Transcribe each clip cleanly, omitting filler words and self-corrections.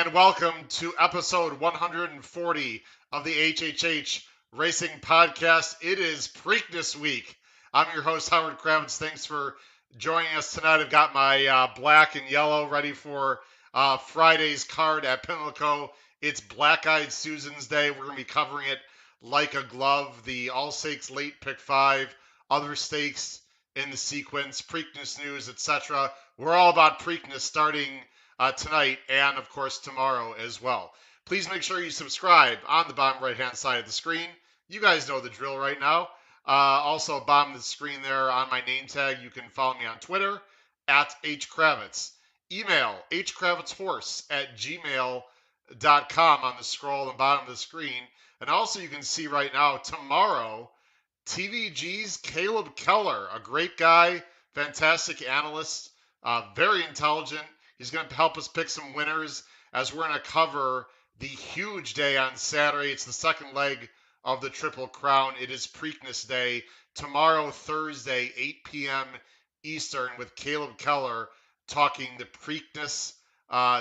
and welcome to episode 140 of the HHH Racing Podcast. It is Preakness week. I'm your host, Howard Kravets. Thanks for joining us tonight. I've got my black and yellow ready for Friday's card at Pimlico. It's Black Eyed Susan's Day. We're going to be covering it like a glove. The All Stakes Late Pick 5, other stakes in the sequence, Preakness news, etc. We're all about Preakness starting tonight and, of course, tomorrow as well. Please make sure you subscribe on the bottom right-hand side of the screen. You guys know the drill right now. Also, bottom of the screen there on my name tag, you can follow me on Twitter at HKravets. Email hkravitshorse@gmail.com on the scroll on the bottom of the screen. And also, you can see right now, tomorrow, TVG's Caleb Keller, a great guy, fantastic analyst, very intelligent. He's going to help us pick some winners as we're going to cover the huge day on Saturday. It's the second leg of the Triple Crown. It is Preakness Day. Tomorrow, Thursday, 8 p.m. Eastern, with Caleb Keller talking the Preakness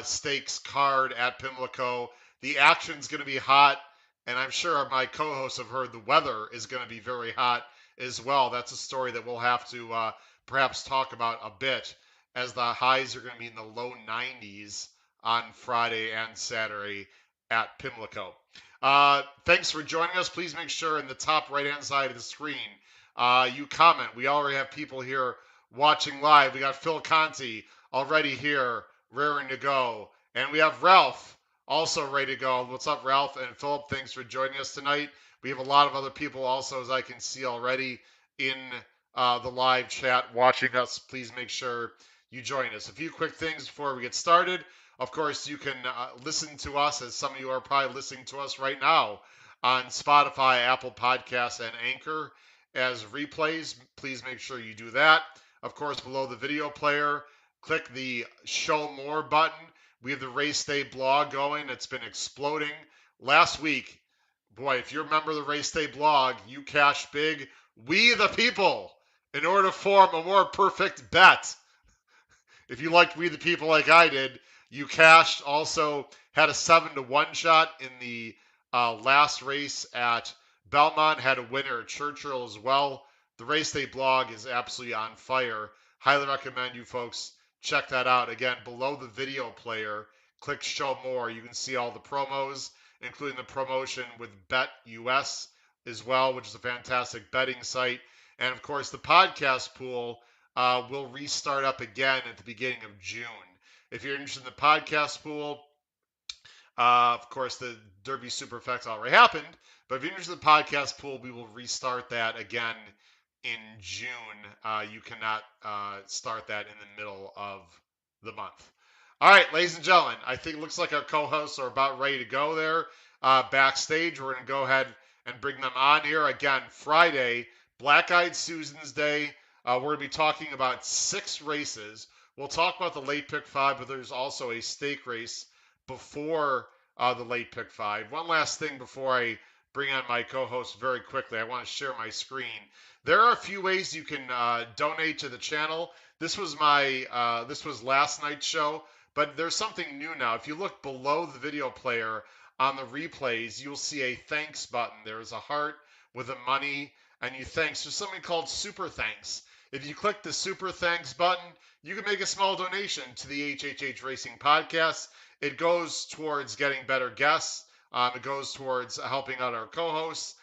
Stakes card at Pimlico. The action's going to be hot, and I'm sure my co-hosts have heard the weather is going to be very hot as well. That's a story that we'll have to perhaps talk about a bit, as the highs are going to be in the low 90s on Friday and Saturday at Pimlico. Thanks for joining us. Please make sure in the top right-hand side of the screen you comment. We already have people here watching live. We got Phil Conti already here, raring to go. And we have Ralph also ready to go. What's up, Ralph? And Philip, thanks for joining us tonight. We have a lot of other people also, as I can see already, in the live chat watching us. Please make sure you join us. A few quick things before we get started. Of course, you can listen to us, as some of you are probably listening to us right now, on Spotify, Apple Podcasts, and Anchor as replays. Please make sure you do that. Of course, below the video player, click the Show More button. We have the Race Day blog going. It's been exploding. Last week, boy, if you remember the Race Day blog, you cashed big. We the people, in order to form a more perfect bet. If you liked We the People like I did, you cashed. Also had a 7-1 shot in the last race at Belmont. Had a winner at Churchill as well. The Race Day blog is absolutely on fire. Highly recommend you folks check that out. Again, below the video player, click Show More. You can see all the promos, including the promotion with BetUS as well, which is a fantastic betting site. And, of course, the podcast pool will restart up again at the beginning of June. If you're interested in the podcast pool, of course, the Derby Superflex already happened, but if you're interested in the podcast pool, we will restart that again in June. You cannot start that in the middle of the month. All right, ladies and gentlemen, I think it looks like our co-hosts are about ready to go there backstage. We're going to go ahead and bring them on here. Again, Friday, Black Eyed Susan's Day. We're going to be talking about 6 races. We'll talk about the late pick 5, but there's also a stake race before the late pick 5. One last thing before I bring on my co-host very quickly. I want to share my screen. There are a few ways you can donate to the channel. This was last night's show, but there's something new now. If you look below the video player on the replays, you'll see a thanks button. There's a heart with a money, and you thanks. There's something called Super Thanks. If you click the Super Thanks button, you can make a small donation to the HHH Racing Podcast. It goes towards getting better guests. It goes towards helping out our co-hosts,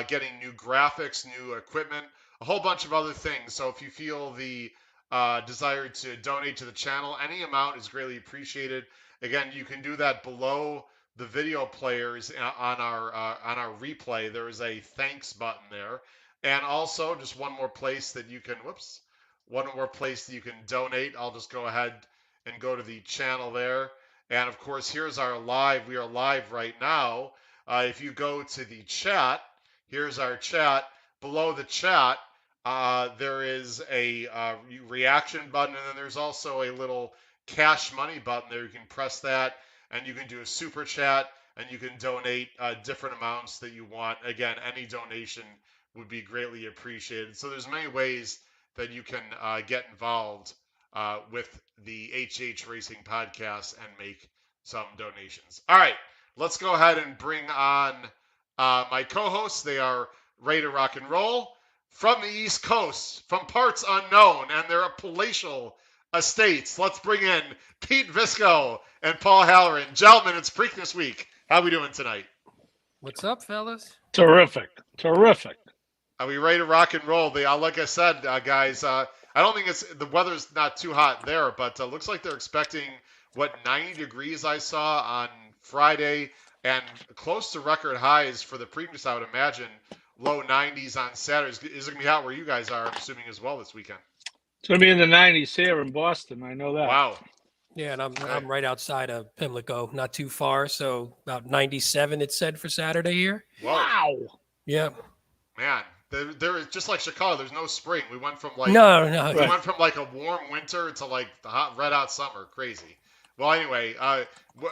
getting new graphics, new equipment, a whole bunch of other things. So if you feel the desire to donate to the channel, any amount is greatly appreciated. Again, you can do that below the video players on our replay. There is a thanks button there. And also, just one more place that you can donate. I'll just go ahead and go to the channel there. And of course, here's our live. We are live right now. If you go to the chat, here's our chat. Below the chat, there is a reaction button, and then there's also a little cash money button there. You can press that, and you can do a super chat, and you can donate different amounts that you want. Again, any donation would be greatly appreciated. So there's many ways that you can get involved with the HH Racing Podcast and make some donations. All right, let's go ahead and bring on my co-hosts. They are ready to rock and roll from the East Coast, from parts unknown, and their palatial estates. Let's bring in Pete Visco and Paul Halloran. Gentlemen, it's Preakness week. How we doing tonight? What's up, fellas? Terrific. Are we ready to rock and roll? Like I said, guys, I don't think the weather's not too hot there, but looks like they're expecting 90 degrees I saw on Friday, and close to record highs for the Preakness, I would imagine. Low 90s on Saturday. Is it going to be hot where you guys are, I'm assuming, as well this weekend? It's going to be in the 90s here in Boston. I know that. Wow. Yeah, and I'm right outside of Pimlico, not too far, so about 97 it said for Saturday here. Whoa. Wow. Yeah. Man, there is just like Chicago. There's no spring. We went from like no. We went from like a warm winter to like the hot red hot summer. Crazy. Well, anyway, I'm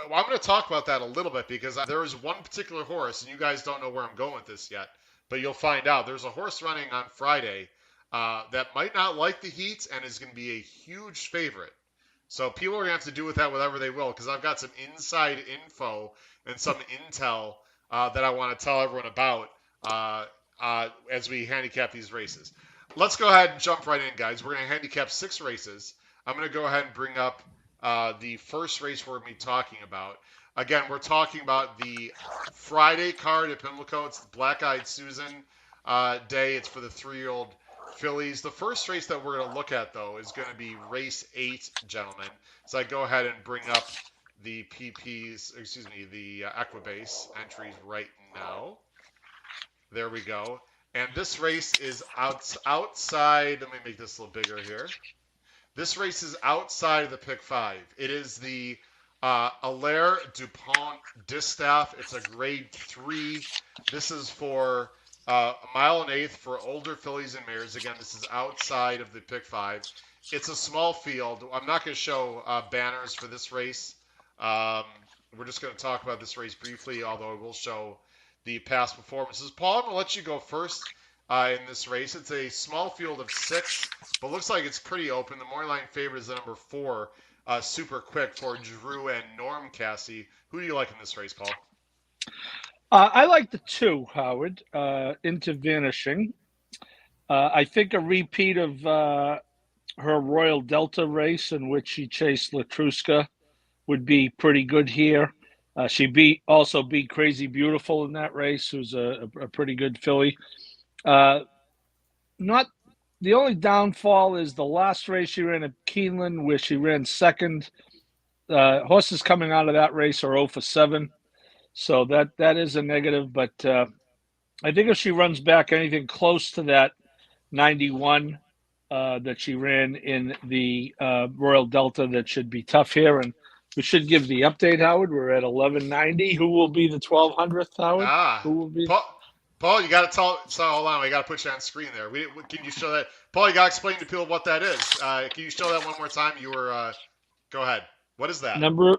going to talk about that a little bit because there is one particular horse, and you guys don't know where I'm going with this yet, but you'll find out. There's a horse running on Friday that might not like the heat and is going to be a huge favorite. So people are going to have to do with that whatever they will, because I've got some inside info and some intel that I want to tell everyone about as we handicap these races. Let's go ahead and jump right in, guys. We're going to handicap 6 races. I'm going to go ahead and bring up the first race we're going to be talking about. Again, we're talking about the Friday card at Pimlico. It's the Black Eyed Susan day. It's for the 3-year-old fillies. The first race that we're going to look at, though, is going to be race 8, gentlemen. So I go ahead and bring up the the Equibase entries right now. There we go. And this race is outside. Let me make this a little bigger here. This race is outside of the pick 5. It is the Allaire DuPont Distaff. It's a grade 3. This is for a 1.8 for older fillies and mares. Again, this is outside of the pick 5. It's a small field. I'm not going to show banners for this race. We're just going to talk about this race briefly, although I will show the past performances. Paul, I'm going to let you go first in this race. It's a small field of 6, but looks like it's pretty open. The morning line favorite is the number 4, Super Quick, for Drew and Norm Cassie. Who do you like in this race, Paul? I like the 2, Howard, Into Vanishing. I think a repeat of her Royal Delta race in which she chased Latruska would be pretty good here. She also beat Crazy Beautiful in that race, who's a pretty good filly. Not the only downfall is the last race she ran at Keeneland, where she ran second. Horses coming out of that race are 0 for 7. So that is a negative, but I think if she runs back anything close to that 91 that she ran in the Royal Delta, that should be tough here. And we should give the update, Howard. We're at 1190. Who will be the 1200th, Howard? Who will be? Paul, you got to tell. So hold on, we got to put you on screen there. Can you show that? Paul, you got to explain to people what that is. Can you show that one more time? You were. Go ahead. What is that? Number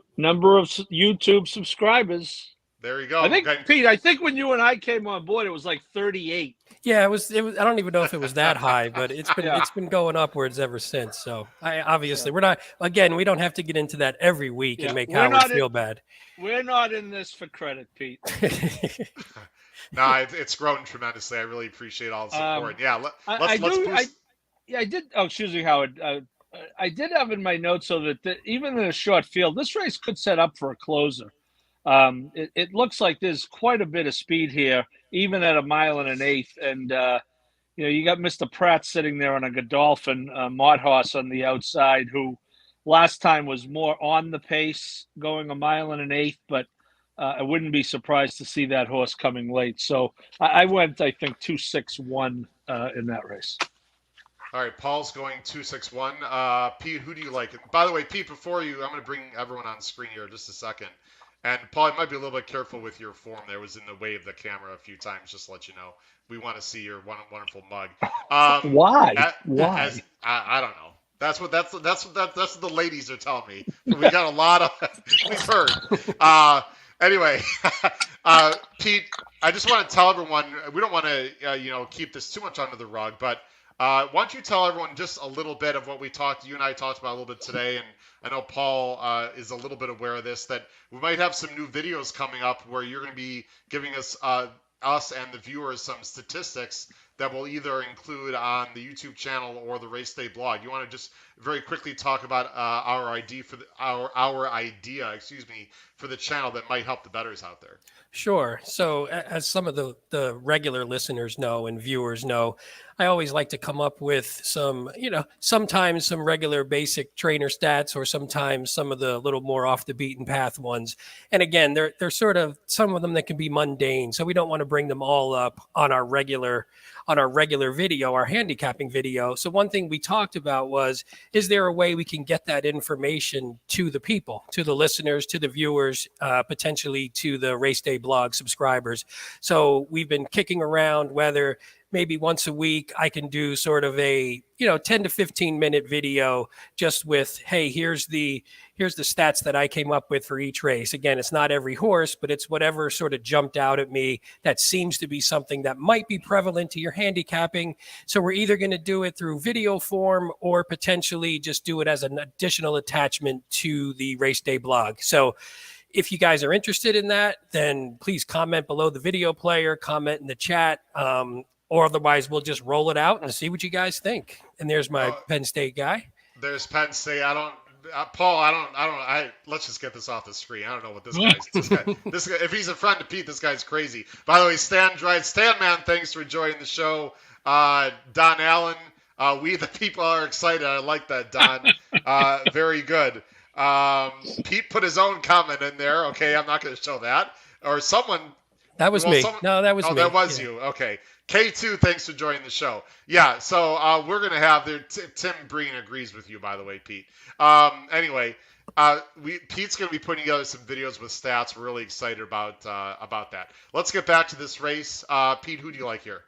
of YouTube subscribers. There you go. I think, Pete, I think when you and I came on board, it was like 38. Yeah, it was. I don't even know if it was that high, but it's been going upwards ever since. So we're not. Again, we don't have to get into that every week and make Howard feel bad. We're not in this for credit, Pete. No, it's grown tremendously. I really appreciate all the support. Let's boost. I did. Oh, excuse me, Howard. I did have in my notes so that even in a short field, this race could set up for a closer. It looks like there's quite a bit of speed here, even at 1.125 miles. And, you got Mr. Pratt sitting there on a Godolphin Mott horse on the outside, who last time was more on the pace, going 1.125 miles, but I wouldn't be surprised to see that horse coming late. So I went, I think, 261 in that race. All right, Paul's going 261. Pete, who do you like? By the way, Pete, before I'm going to bring everyone on screen here in just a second. And Paul, you might be a little bit careful with your form. There was in the way of the camera a few times, just to let you know. We want to see your wonderful mug. Why? Why? I don't know. That's what the ladies are telling me. We got a lot of we've heard. Anyway, Pete, I just want to tell everyone we don't want to keep this too much under the rug, but Why don't you tell everyone just a little bit of what you and I talked about a little bit today, and I know Paul is a little bit aware of this, that we might have some new videos coming up where you're going to be giving us and the viewers some statistics that we'll either include on the YouTube channel or the Race Day blog. You want to just very quickly talk about our idea for the channel that might help the bettors out there. Sure. So, as some of the regular listeners know and viewers know, I always like to come up with some, sometimes some regular basic trainer stats, or sometimes some of the little more off the beaten path ones. And again, they're sort of some of them that can be mundane. So we don't want to bring them all up on our regular video, our handicapping video. So one thing we talked about was, is there a way we can get that information to the people, to the listeners, to the viewers, potentially to the Race Day blog subscribers? So we've been kicking around whether maybe once a week I can do sort of a 10 to 15 minute video just with, hey, here's the stats that I came up with for each race. Again, it's not every horse, but it's whatever sort of jumped out at me that seems to be something that might be prevalent to your handicapping. So we're either going to do it through video form or potentially just do it as an additional attachment to the Race Day blog. So if you guys are interested in that, then please comment below the video player, comment in the chat, or otherwise we'll just roll it out and see what you guys think. And there's my Penn State guy. There's Penn State. Let's just get this off the screen. I don't know what this guy, if he's a friend of Pete, this guy's crazy. By the way, Stan Man, thanks for joining the show. Don Allen, we the people are excited. I like that, Don. Very good. Pete put his own comment in there. Okay, I'm not going to show that. Or someone. That was me. No, that was me. Oh, that was you. Okay. K2, thanks for joining the show. Yeah, so we're going to have there. Tim Breen agrees with you, by the way, Pete. Anyway, Pete's going to be putting together some videos with stats. We're really excited about that. Let's get back to this race. Pete, who do you like here?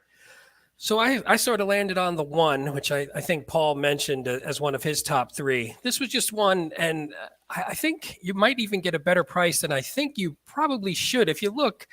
So I sort of landed on the one, which I think Paul mentioned as one of his top three. This was just one, and I think you might even get a better price than I think you probably should. If you look,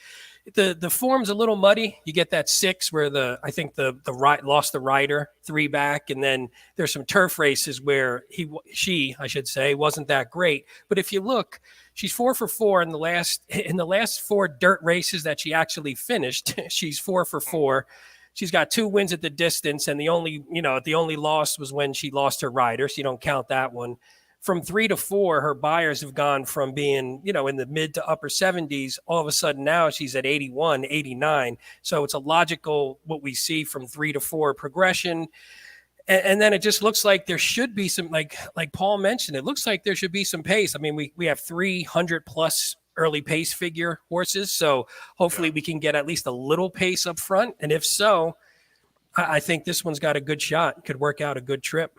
the form's a little muddy. You get that 6 where I think the right lost the rider 3 back, and then there's some turf races where she wasn't that great. But if you look, she's 4 for 4 in the last 4 dirt races that she actually finished. She's 4 for 4. She's got 2 wins at the distance, and the only loss was when she lost her rider, so you don't count that one. From 3 to 4, her buyers have gone from being, in the mid to upper 70s. All of a sudden now she's at 81, 89. So it's a logical what we see from 3 to 4 progression. And then it just looks like there should be some, like Paul mentioned, it looks like there should be some pace. I mean, we have 300 plus early pace figure horses. So hopefully we can get at least a little pace up front. And if so, I think this one's got a good shot. Could work out a good trip.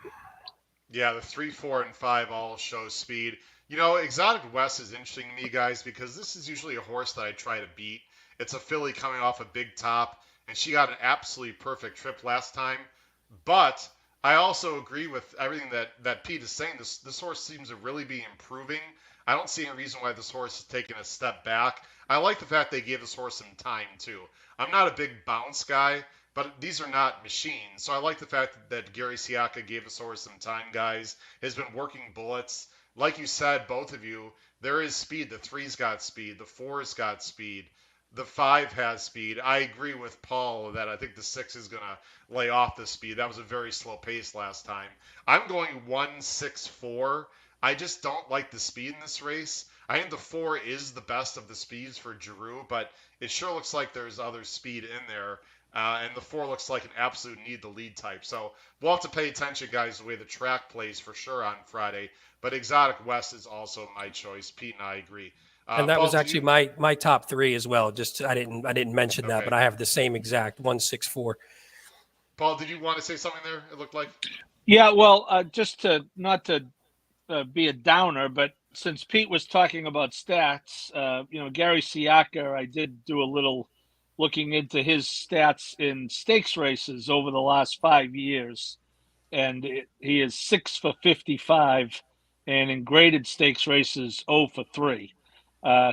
Yeah, the 3, 4, and 5 all show speed. Exotic West is interesting to me, guys, because this is usually a horse that I try to beat. It's a filly coming off a big top, and she got an absolutely perfect trip last time. But I also agree with everything that Pete is saying. This horse seems to really be improving. I don't see any reason why this horse is taking a step back. I like the fact they gave this horse some time, too. I'm not a big bounce guy, but these are not machines. So I like the fact that Gary Siaka gave this horse some time, guys. Has been working bullets. Like you said, both of you, there is speed. The 3's got speed. The 4's got speed. The 5 has speed. I agree with Paul that I think the 6 is going to lay off the speed. That was a very slow pace last time. I'm going 1-6-4. I just don't like the speed in this race. I think the 4 is the best of the speeds for Giroux, but it sure looks like there's other speed in there. And the 4 looks like an absolute need the lead type. So we'll have to pay attention, guys, the way the track plays for sure on Friday. But Exotic West is also my choice. Pete and I agree. And that Paul, was actually my top 3 as well. Just I didn't mention that, but I have the same exact 1-6-4. Paul, did you want to say something there? It looked like. Yeah, well, just not to be a downer, but since Pete was talking about stats, Gary Siaka, I did do a little looking into his stats in stakes races over the last 5 years, and he is 6 for 55, and in graded stakes races 0 for 3.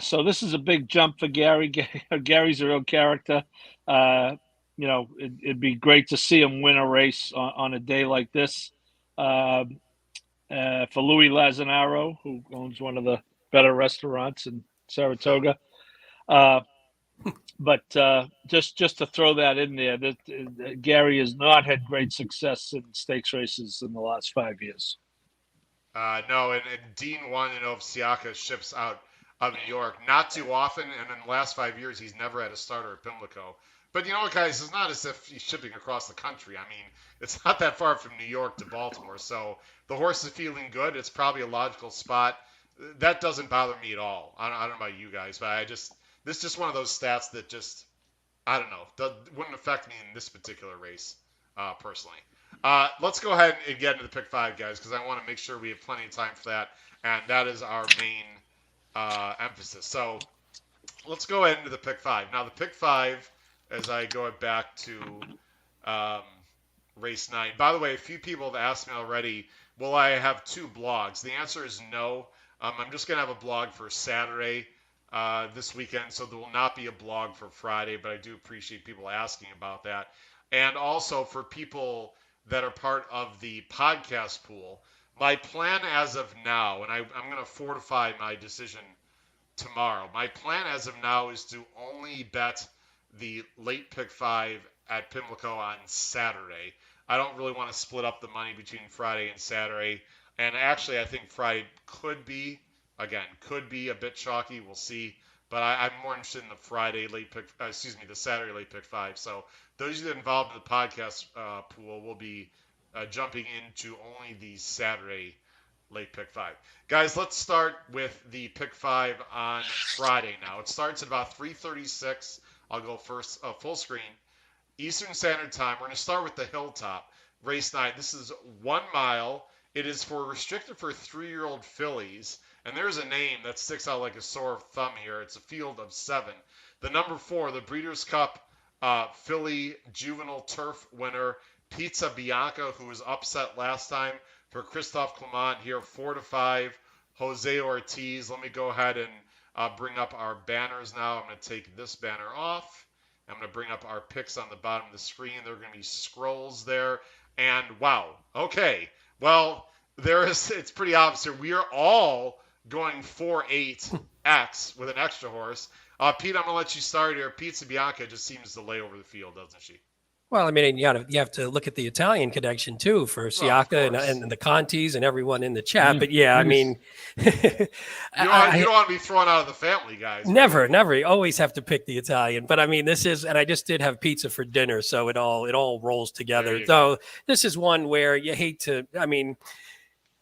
So this is a big jump for Gary. Gary's a real character. it'd be great to see him win a race on a day like this. For Louis Lazanaro, who owns one of the better restaurants in Saratoga. But just to throw that in there, that Gary has not had great success in stakes races in the last 5 years. No, and Dean won, if Siaka ships out of New York. Not too often, and in the last 5 years, he's never had a starter at Pimlico. But you know what, guys? It's not as if he's shipping across the country. I mean, it's not that far from New York to Baltimore. So the horse is feeling good. It's probably a logical spot. That doesn't bother me at all. I don't know about you guys, but this is just one of those stats that just, I don't know, wouldn't affect me in this particular race, personally. Let's go ahead and get into the pick 5, guys, because I want to make sure we have plenty of time for that, and that is our main emphasis. So let's go ahead into the pick 5. Now, the pick 5, as I go back to race 9. By the way, a few people have asked me already, will I have 2 blogs? The answer is no. I'm just going to have a blog for Saturday this weekend, so there will not be a blog for Friday, but I do appreciate people asking about that. And also for people that are part of the podcast pool, my plan as of now, and I'm going to fortify my decision tomorrow, my plan as of now is to only bet the late pick 5 at Pimlico on Saturday. I don't really want to split up the money between Friday and Saturday. And actually, I think Friday could be a bit chalky. We'll see. But I'm more interested in the the Saturday late pick 5. So those of you that are involved in the podcast pool will be jumping into only the Saturday late pick 5. Guys, let's start with the pick 5 on Friday now. It starts at about 3:36. I'll go first, full screen. Eastern Standard Time. We're going to start with the Hilltop, race 9. This is 1 mile. It is restricted for 3-year-old fillies. And there's a name that sticks out like a sore thumb here. It's a field of 7. The number 4, the Breeders' Cup filly juvenile turf winner, Pizza Bianca, who was upset last time for Christophe Clement here, 4-5. Jose Ortiz. Let me go ahead and bring up our banners now. I'm going to take this banner off. I'm going to bring up our picks on the bottom of the screen. There are going to be scrolls there. And wow. Okay. Well, it's pretty obvious here. We are all going 4-8X with an extra horse. Pete, I'm going to let you start here. Pizza Bianca just seems to lay over the field, doesn't she? Well, I mean, you have to look at the Italian connection too for Siaka and the Contis and everyone in the chat. But yeah, I mean, you don't want to be thrown out of the family, guys. Never. You always have to pick the Italian. But I mean, and I just did have pizza for dinner, so it all rolls together. So this is one where you hate to. I mean,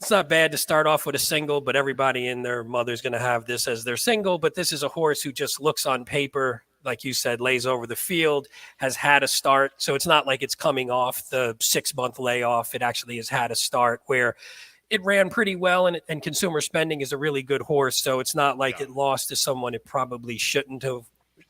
it's not bad to start off with a single, but everybody and their mother's going to have this as their single. But this is a horse who just looks on paper, like you said, lays over the field, has had a start. So it's not like it's coming off the 6-month layoff. It actually has had a start where it ran pretty well, and Consumer Spending is a really good horse. So it's not like it lost to someone it probably shouldn't have.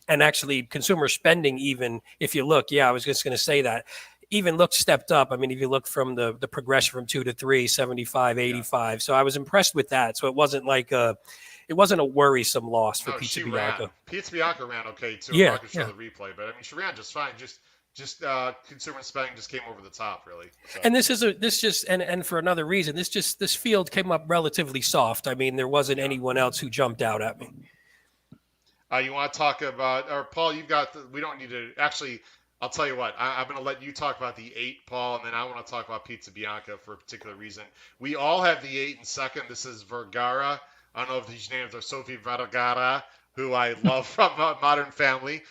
And actually, Consumer Spending, even if you look, I was just going to say that, even looked stepped up. I mean, if you look from the progression from 2 to 3, 75, 85. So I was impressed with that. So it wasn't like it wasn't a worrisome loss for Pizza Bianca. Pizza Bianca ran okay too. Yeah, I'm not going to show the replay, but I mean, she ran just fine. Just Consumer Spending just came over the top, really. So. And and for another reason, this field came up relatively soft. I mean, there wasn't anyone else who jumped out at me. You want to talk about, or Paul? We don't need to actually. I'll tell you what, I'm going to let you talk about the 8, Paul, and then I want to talk about Pizza Bianca for a particular reason. We all have the 8 in second. This is Vergara. I don't know if these names are Sophie Vergara, who I love from Modern Family.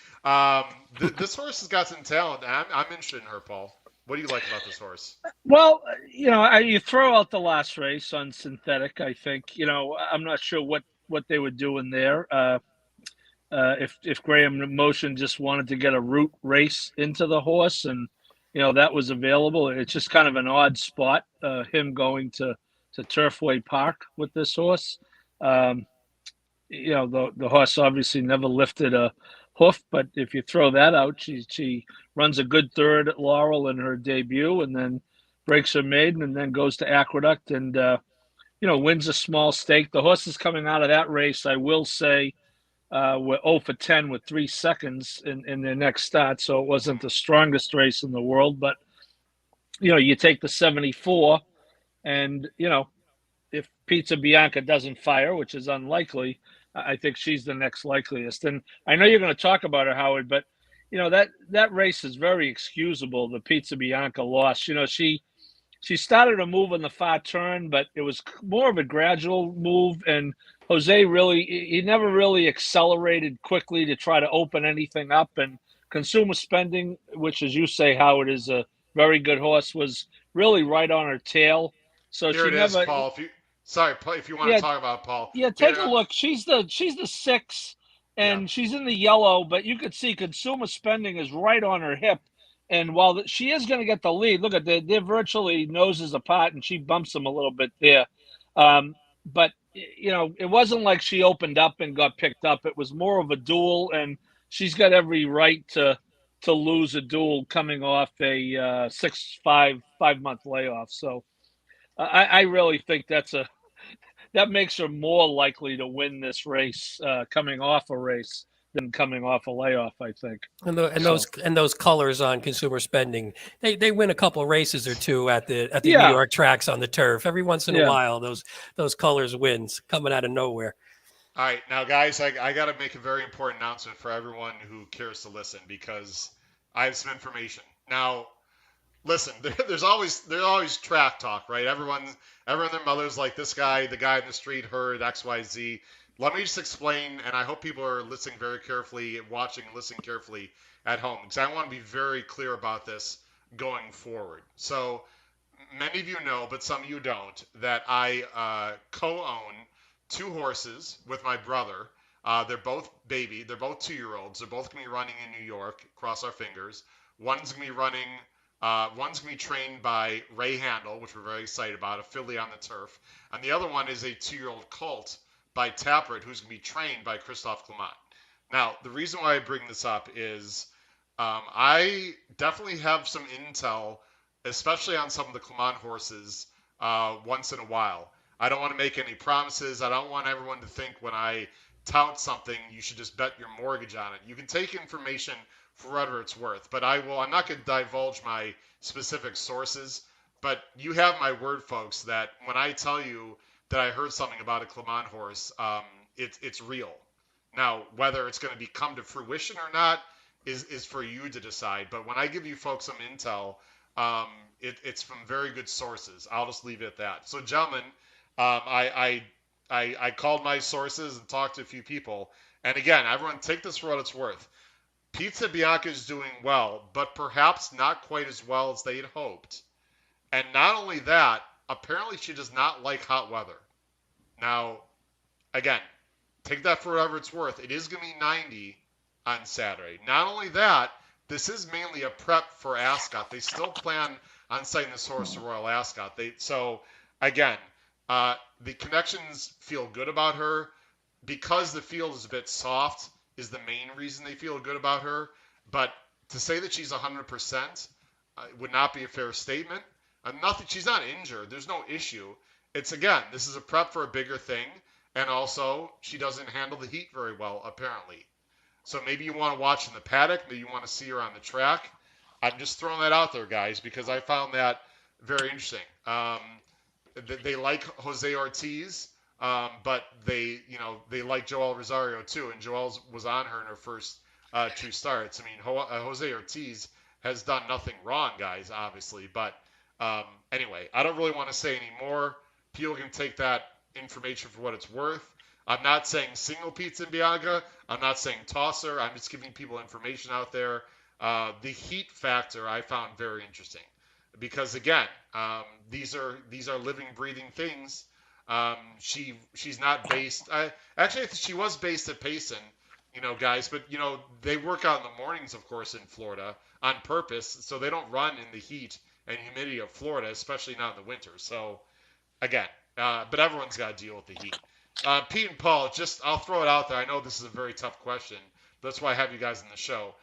This horse has got some talent. I'm interested in her, Paul. What do you like about this horse? Well, you throw out the last race on synthetic, I think. I'm not sure what they were doing there. If Graham Motion just wanted to get a route race into the horse and, that was available, it's just kind of an odd spot, him going to Turfway Park with this horse. The horse obviously never lifted a hoof, but if you throw that out, she runs a good third at Laurel in her debut and then breaks her maiden and then goes to Aqueduct and, wins a small stake. The horse is coming out of that race, I will say, were 0 for 10 with 3 seconds in their next start. So it wasn't the strongest race in the world. But, you take the 74 and, if Pizza Bianca doesn't fire, which is unlikely, I think she's the next likeliest. And I know you're going to talk about her, Howard, but that race is very excusable. The Pizza Bianca loss. She started a move on the far turn, but it was more of a gradual move. And Jose he never really accelerated quickly to try to open anything up. And Consumer Spending, which, as you say, Howard, is a very good horse, was really right on her tail. So Here she it is, never. Paul. If you want Yeah, to talk about it, Paul. yeah. Here, Take a look. She's the 6, yeah. and she's in the yellow, but you could see Consumer Spending is right on her hip. And while she is going to get the lead, look at they're virtually noses apart, and she bumps them a little bit there. But it wasn't like she opened up and got picked up. It was more of a duel, and she's got every right to lose a duel coming off a 5-month layoff. So I really think that makes her more likely to win this race coming off a race than coming off a layoff, I think. And those colors on Consumer Spending, they win a couple races or two at the New Yeah. York tracks on the turf. Every once in a Yeah. while, those colors wins coming out of nowhere. All right, now guys, I got to make a very important announcement for everyone who cares to listen because I have some information. Now, listen, there's always track talk, right? Everyone and their mother's like, this guy, the guy in the street heard XYZ. Let me just explain, and I hope people are listening very carefully, watching and listening carefully at home, because I want to be very clear about this going forward. So many of you know, but some of you don't, that I co-own 2 horses with my brother. They're both baby. They're both 2-year-olds. They're both going to be running in New York. Cross our fingers. One's going to be running. One's going to be trained by Ray Handel, which we're very excited about, a filly on the turf. And the other one is a 2-year-old colt by Tappert, who's going to be trained by Christophe Clement. Now, the reason why I bring this up is I definitely have some intel, especially on some of the Clement horses, once in a while. I don't want to make any promises. I don't want everyone to think when I tout something, you should just bet your mortgage on it. You can take information for whatever it's worth, but I'm not going to divulge my specific sources. But you have my word, folks, that when I tell you that I heard something about a Clement horse, it's real. Now, whether it's going to come to fruition or not is for you to decide. But when I give you folks some intel, it's from very good sources. I'll just leave it at that. So, gentlemen, I called my sources and talked to a few people. And again, everyone take this for what it's worth. Pizza Bianca is doing well, but perhaps not quite as well as they had hoped. And not only that, apparently she does not like hot weather. Now, again, take that for whatever it's worth. It is going to be 90 on Saturday. Not only that, this is mainly a prep for Ascot. They still plan on sending this horse to Royal Ascot. So, again, the connections feel good about her. Because the field is a bit soft is the main reason they feel good about her. But to say that she's 100% would not be a fair statement. She's not injured. There's no issue. It's, again, this is a prep for a bigger thing. And also, she doesn't handle the heat very well, apparently. So maybe you want to watch in the paddock. Maybe you want to see her on the track. I'm just throwing that out there, guys, because I found that very interesting. They like Jose Ortiz, but they like Joel Rosario too. And Joel was on her in her first 2 starts. I mean, Jose Ortiz has done nothing wrong, guys, obviously. But anyway, I don't really want to say any more. People can take that information for what it's worth. I'm not saying single Pizza Bianca. I'm not saying tosser. I'm just giving people information out there. The heat factor I found very interesting because, again, these are living, breathing things. She's not based. Actually, she was based at Payson, guys. But they work out in the mornings, of course, in Florida on purpose, so they don't run in the heat and humidity of Florida, especially not in the winter. So, again, but everyone's got to deal with the heat. Pete and Paul, I'll throw it out there. I know this is a very tough question. That's why I have you guys in the show.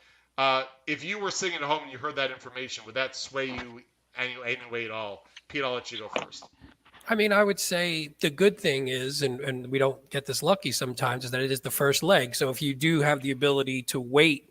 If you were sitting at home and you heard that information, would that sway you any way at all? Pete, I'll let you go first. I mean, I would say the good thing is, and we don't get this lucky sometimes, is that it is the first leg. So if you do have the ability to wait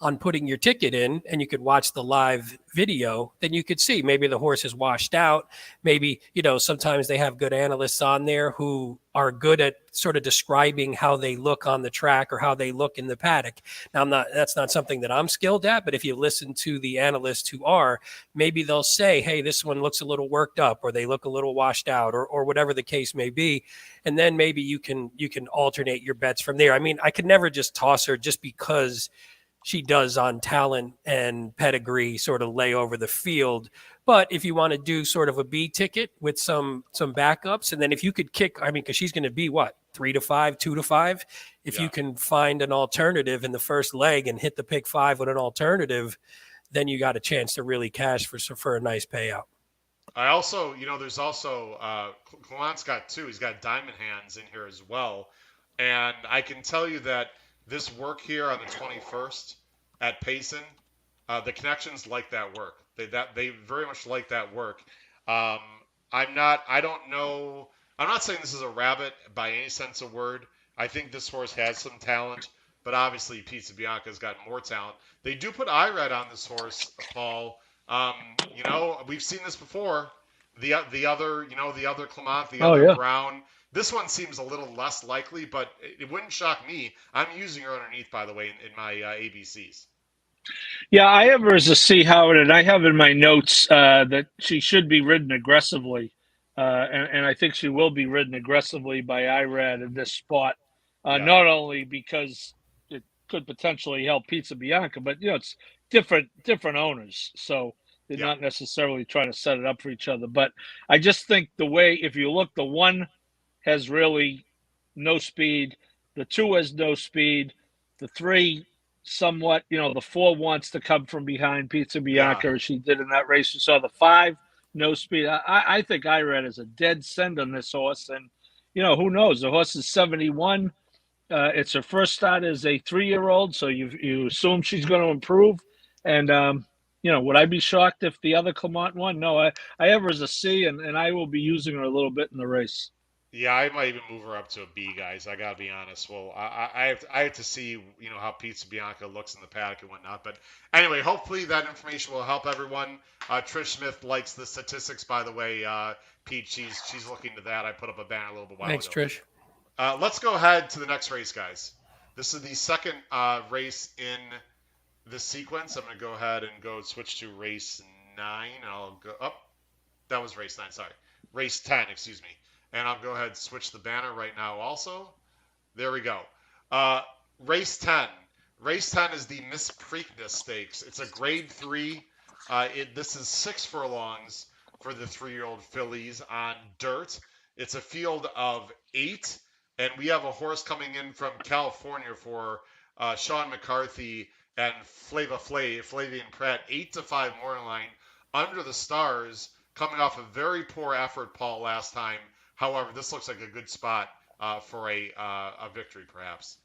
on putting your ticket in and you could watch the live video, then you could see maybe the horse is washed out. Maybe, sometimes they have good analysts on there who are good at sort of describing how they look on the track or how they look in the paddock. Now, that's not something that I'm skilled at, but if you listen to the analysts who are, maybe they'll say, hey, this one looks a little worked up, or they look a little washed out, or whatever the case may be. And then maybe you can alternate your bets from there. I mean, I could never just toss her just because she does on talent and pedigree sort of lay over the field. But if you want to do sort of a B ticket with some backups, and then if you could kick, I mean, because she's going to be what, 3 to 5, 2 to 5. If you can find an alternative in the first leg and hit the pick 5 with an alternative, then you got a chance to really cash for a nice payout. I also, there's also Clement's got 2. He's got Diamond Hands in here as well, and I can tell you that this work here on the 21st at Payson, the connections like that work. They very much like that work. I'm not saying this is a rabbit by any sense of word. I think this horse has some talent, but obviously Pizza Bianca's got more talent. They do put IRAD on this horse, Paul. We've seen this before. The other Clement, the other Brown. This one seems a little less likely, but it wouldn't shock me. I'm using her underneath, by the way, in my ABCs. Yeah, I have her as a C, Howard, and I have in my notes that she should be ridden aggressively. And I think she will be ridden aggressively by IRAD in this spot, not only because it could potentially help Pizza Bianca, but, it's different owners. So they're not necessarily trying to set it up for each other. But I just think if you look, the 1 has really no speed. The 2 has no speed. The 3 somewhat, the 4 wants to come from behind Pizza Bianca, as she did in that race. You saw the 5, no speed. I think IRAD is a dead send on this horse. And, who knows? The horse is 71. It's her first start as a 3-year-old, so you assume she's going to improve. And, would I be shocked if the other Clement won? No, I have her as a C, and I will be using her a little bit in the race. Yeah, I might even move her up to a B, guys. I gotta be honest. Well, I have to see how Pizza Bianca looks in the paddock and whatnot. But anyway, hopefully that information will help everyone. Trish Smith likes the statistics, by the way. Pete, she's looking to that. I put up a banner a little while Thanks, ago. Trish. Let's go ahead to the next race, guys. This is the second race in the sequence. I'm gonna go ahead and switch to race 9. I'll go up. That was race 9. Sorry, race 10. Excuse me. And I'll go ahead and switch the banner right now also. There we go. Race 10. Race 10 is the Miss Preakness Stakes. It's a grade 3. This is 6 furlongs for the 3-year-old fillies on dirt. It's a field of 8. And we have a horse coming in from California for Sean McCarthy and Flavian Pratt. 8 to 5 morning line under the stars, coming off a very poor effort, Paul, last time. However, this looks like a good spot for a victory, perhaps.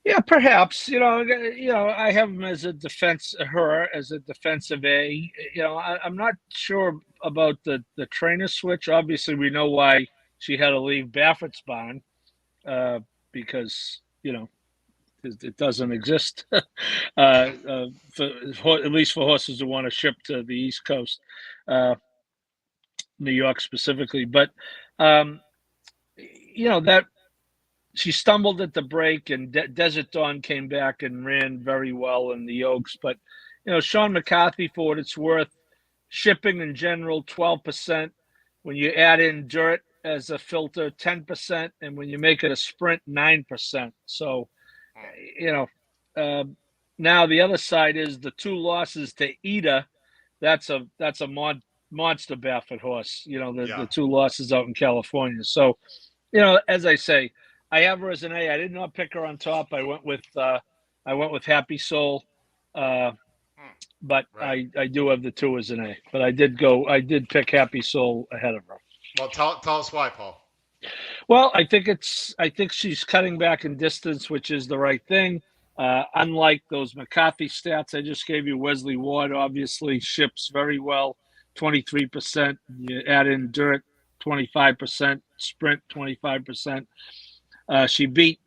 Yeah, perhaps. I have him as a defensive A. I'm not sure about the trainer switch. Obviously, we know why she had to leave Baffert's barn because it doesn't exist, at least for horses who want to ship to the East Coast. New York specifically, but that she stumbled at the break, and Desert Dawn came back and ran very well in the Oaks. But Sean McCarthy, for what it's worth, shipping in general 12%. When you add in dirt as a filter, 10%, and when you make it a sprint, 9%. So now the other side is the 2 losses to Ida. That's a monster Baffert horse, the 2 losses out in California. So, as I say, I have her as an A. I did not pick her on top. I went with Happy Soul, but right. I do have the 2 as an A. But I did pick Happy Soul ahead of her. Well, tell us why, Paul. Well, I think she's cutting back in distance, which is the right thing. Unlike those McCarthy stats I just gave you, Wesley Ward obviously ships very well. 23%. You add in dirt, 25%, sprint 25%. She beat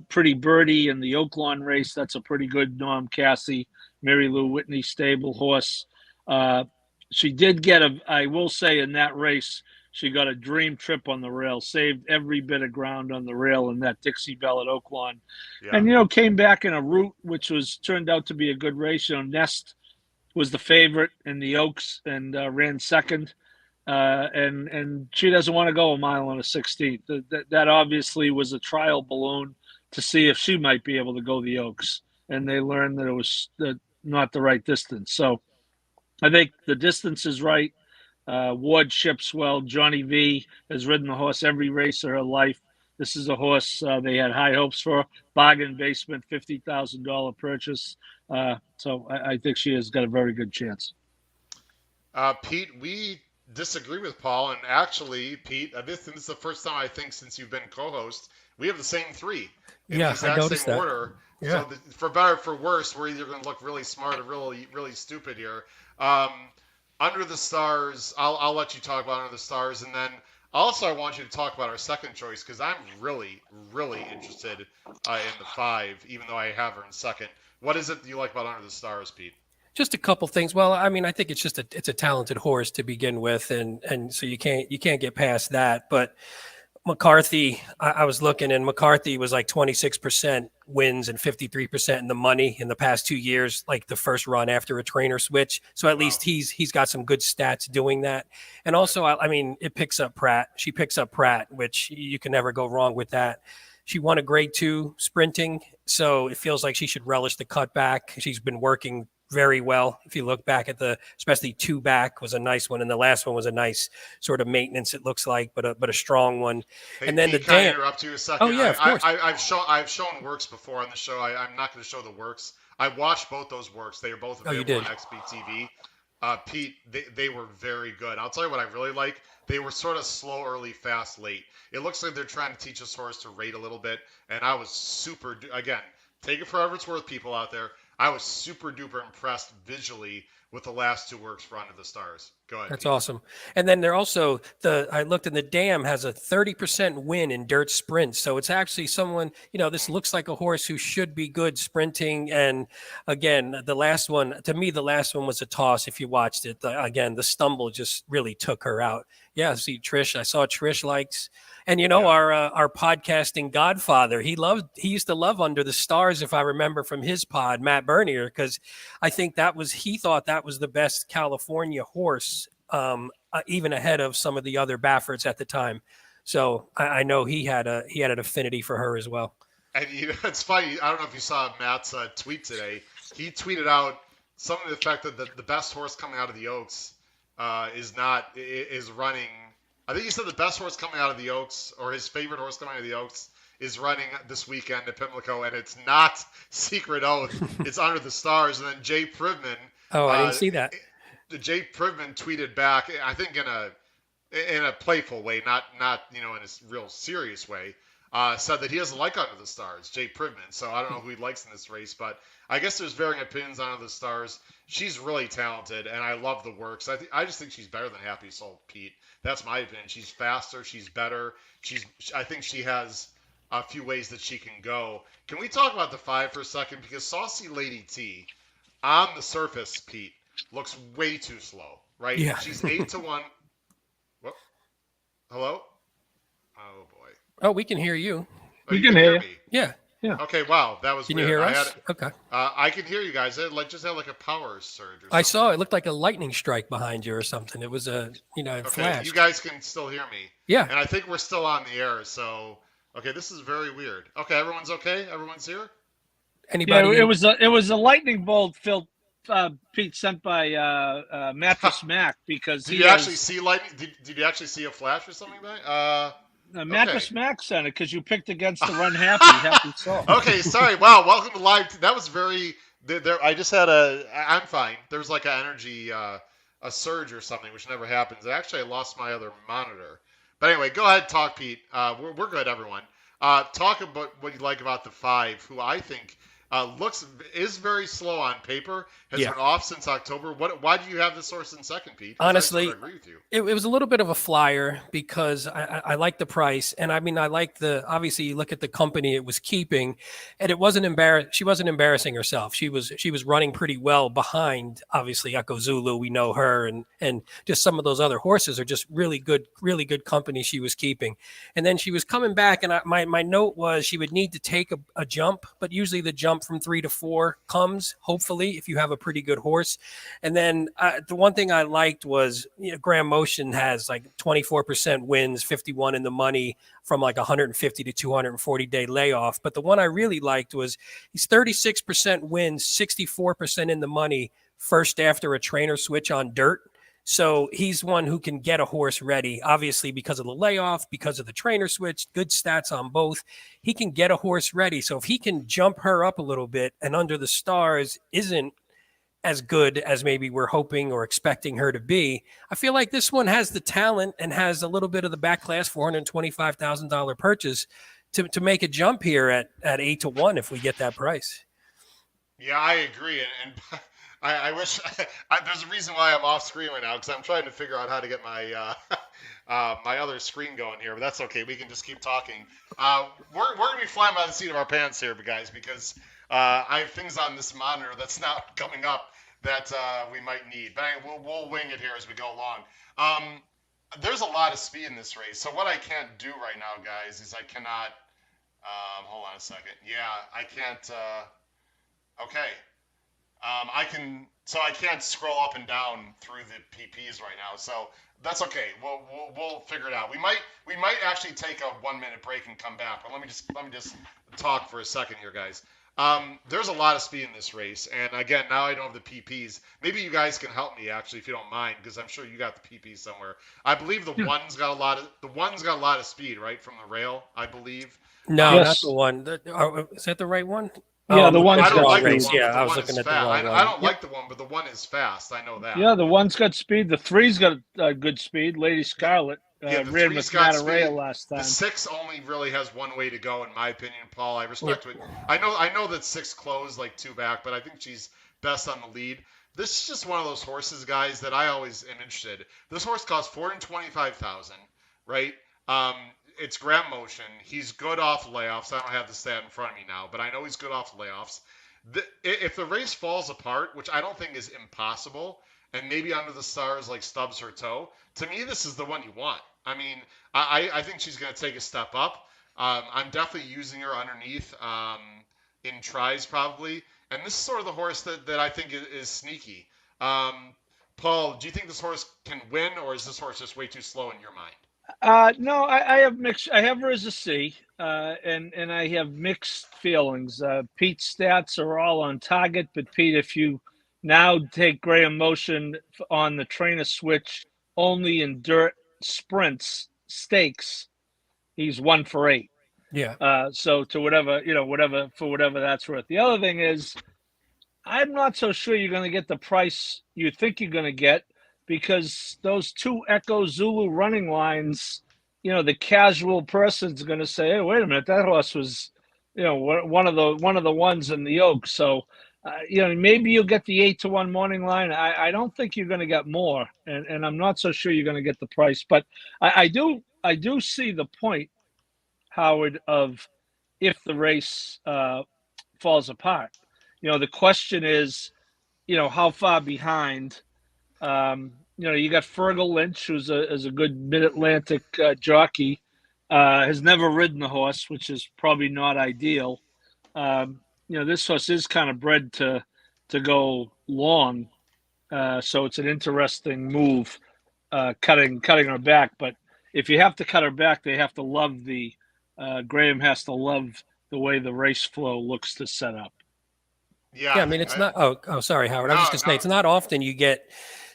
Pretty Birdie in the Oaklawn race. That's a pretty good Norm Cassie, Mary Lou Whitney stable horse. She did get I will say in that race, she got a dream trip on the rail, saved every bit of ground on the rail in that Dixie Belle at Oaklawn. Yeah. And, came back in a route which turned out to be a good race. Nest was the favorite in the Oaks and ran second. And she doesn't want to go a mile on a 16th. That obviously was a trial balloon to see if she might be able to go the Oaks. And they learned that it was not the right distance. So I think the distance is right. Ward ships well. Johnny V has ridden the horse every race of her life. This is a horse they had high hopes for. Bargain basement, $50,000 purchase. So I think she has got a very good chance. Pete, we disagree with Paul, and actually, Pete, this is the first time I think since you've been co-host, we have the same three in the exact same order. Yeah. So for better or for worse, we're either going to look really smart or really stupid here. Under the Stars, I'll let you talk about Under the Stars, and then also I want you to talk about our second choice because I'm really interested in the 5, even though I have her in second. What is it that you like about Under the Stars, Pete? Just a couple things. Well, I mean, I think it's a talented horse to begin with, and so you can't get past that. But McCarthy, I was looking, and McCarthy was like 26% wins and 53% in the money in the past 2 years, like the first run after a trainer switch. So at least he's got some good stats doing that. And also, I mean, it picks up Pratt. She picks up Pratt, which you can never go wrong with that. She won a grade 2 sprinting, so it feels like she should relish the cutback. She's been working very well. If you look back at especially 2 back was a nice one, and the last one was a nice sort of maintenance. It looks like, but a strong one. Hey, and then Pete, the can I dam. interrupt you a second? Oh yeah, of course. I've shown works before on the show. I'm not going to show the works. I watched both those works. They are both available on XBTV. Pete, they were very good. I'll tell you what I really like. They were sort of slow, early, fast, late. It looks like they're trying to teach us horse to rate a little bit, and I was super. Again, take it for whatever it's worth, people out there. I was super duper impressed visually with the last 2 works for Under the Stars. Go ahead. That's Pete. awesome. And then they're also I looked, and the dam has a 30% win in dirt sprints. So it's actually someone, this looks like a horse who should be good sprinting. And again, the last one was a toss. If you watched it, again, the stumble just really took her out. Yeah. See Trish, I saw Trish likes, and our podcasting godfather, he used to love Under the Stars, if I remember from his pod, Matt Bernier, because I think he thought that was the best California horse, even ahead of some of the other Baffords at the time. So I know he had an affinity for her as well. And it's funny. I don't know if you saw Matt's tweet today. He tweeted out something to the fact that the best horse coming out of the Oaks is running. I think he said the best horse coming out of the Oaks, or his favorite horse coming out of the Oaks, is running this weekend at Pimlico, and it's not Secret Oath. It's Under the Stars. And then Jay Privman. Oh, I didn't see that. Jay Privman tweeted back, I think in a playful way, not in a real serious way, said that he doesn't like Under the Stars, Jay Privman. So I don't know who he likes in this race, but I guess there's varying opinions on Under the Stars. She's really talented, and I love the works. I just think she's better than Happy Soul, Pete. That's my opinion. She's faster. She's better. I think she has a few ways that she can go. Can we talk about the 5 for a second? Because Saucy Lady T, on the surface, Pete, looks way too slow, right? Yeah. She's 8-1. Whoop. Hello? Oh, boy. Oh, we can hear you. Oh, we can hear me? Yeah. Yeah. Okay, wow. That was Can weird. you hear us? Okay. I can hear you guys. It just had like a power surge or something. I saw it looked like a lightning strike behind you or something. It was Okay, flash. you guys can still hear me. Yeah. And I think we're still on the air, so okay, this is very weird. Okay, everyone's okay? Everyone's here? Anybody? Yeah, it was a lightning bolt, Phil. Pete sent by Mattress Mac because Did you actually see lightning? Did you actually see a flash or something, man? Mattress Mac sent it because you picked against the Run Happy Soul. Okay, sorry. Wow, welcome to live. That was very. There, I just had I'm fine. There was like an energy, a surge or something, which never happens. Actually, I lost my other monitor. But anyway, go ahead, talk, Pete. We're good, everyone. Talk about what you like about the 5, who I think Is very slow on paper. Has Yeah. been off since October. Why do you have this horse in second, Pete? 'Cause Honestly, I sort of agree with you. it was a little bit of a flyer because I like the price, and I mean I like the, obviously you look at the company it was keeping, and it wasn't she wasn't embarrassing herself. She was running pretty well behind, obviously, Echo Zulu. We know her, and just some of those other horses are just really good company she was keeping. And then she was coming back, and my note was she would need to take a jump, but usually the jump from 3 to 4 comes, hopefully, if you have a pretty good horse. And then the one thing I liked was, Graham Motion has like 24% wins, 51 in the money from like 150 to 240 day layoff. But the one I really liked was he's 36% wins, 64% in the money first after a trainer switch on dirt. So he's one who can get a horse ready, obviously, because of the layoff, because of the trainer switch, good stats on both. He can get a horse ready. So if he can jump her up a little bit, and Under the Stars isn't as good as maybe we're hoping or expecting her to be, I feel like this one has the talent and has a little bit of the back class $425,000 purchase to make a jump here at 8-1 if we get that price. Yeah, I agree, and I wish there's a reason why I'm off screen right now, because I'm trying to figure out how to get my my other screen going here, but that's okay. We can just keep talking. We're gonna be flying by the seat of our pants here, guys, because I have things on this monitor that's not coming up that we might need, but we'll wing it here as we go along. There's a lot of speed in this race, so what I can't do right now, guys, is I cannot. Hold on a second. Yeah, I can't. Okay. I can't scroll up and down through the PPs right now, so that's okay. We'll figure it out. We might actually take a 1-minute break and come back, but let me just talk for a second here, guys. There's a lot of speed in this race, and again, now I don't have the PPs. Maybe you guys can help me actually, if you don't mind, because I'm sure you got the PPs somewhere. I believe the one's got a lot of speed, right, from the rail, I believe. No, Yes. not the one. Is that the right one? Yeah, the one's I don't got like the speed. one, Yeah, but I the was one looking is at the fast. wrong one. I don't like the one, but the one is fast. I know that. Yeah, the one's got speed. The 3's got good speed. Lady Scarlet Yeah, the ran 3's with got Matarea speed. last time. The 6 only really has one way to go, in my opinion, Paul. I respect it. I know that 6 closed like 2 back, but I think she's best on the lead. This is just one of those horses, guys, that I always am interested. This horse costs $425,000, right? It's Graham Motion. He's good off layoffs. I don't have the stat in front of me now, but I know he's good off layoffs. If the race falls apart, which I don't think is impossible, and maybe Under the Stars like stubs her toe, to me this is the one you want. I mean, I think she's going to take a step up. I'm definitely using her underneath in tries probably, and this is sort of the horse that I think is sneaky. Paul, do you think this horse can win, or is this horse just way too slow in your mind? No, I have mixed. I have her as a C, and I have mixed feelings. Pete's stats are all on target, but Pete, if you now take Graham Motion on the trainer switch only in dirt sprints stakes, he's 1 for 8. Yeah. So to whatever that's worth. The other thing is, I'm not so sure you're going to get the price you think you're going to get, because those 2 Echo Zulu running lines, the casual person's going to say, "Hey, wait a minute, that horse was, one of the ones in the Oak." So, maybe you'll get the 8-1 morning line. I don't think you're going to get more, and I'm not so sure you're going to get the price. But I do see the point, Howard, of if the race falls apart. The question is, how far behind. You got Fergal Lynch, who's a good Mid-Atlantic jockey, has never ridden the horse, which is probably not ideal. This horse is kind of bred to go long, so it's an interesting move, cutting her back. But if you have to cut her back, they have to love Graham has to love the way the race flow looks to set up. Yeah, I mean, it's not. Oh, sorry, Howard. I was just going to say, it's not often you get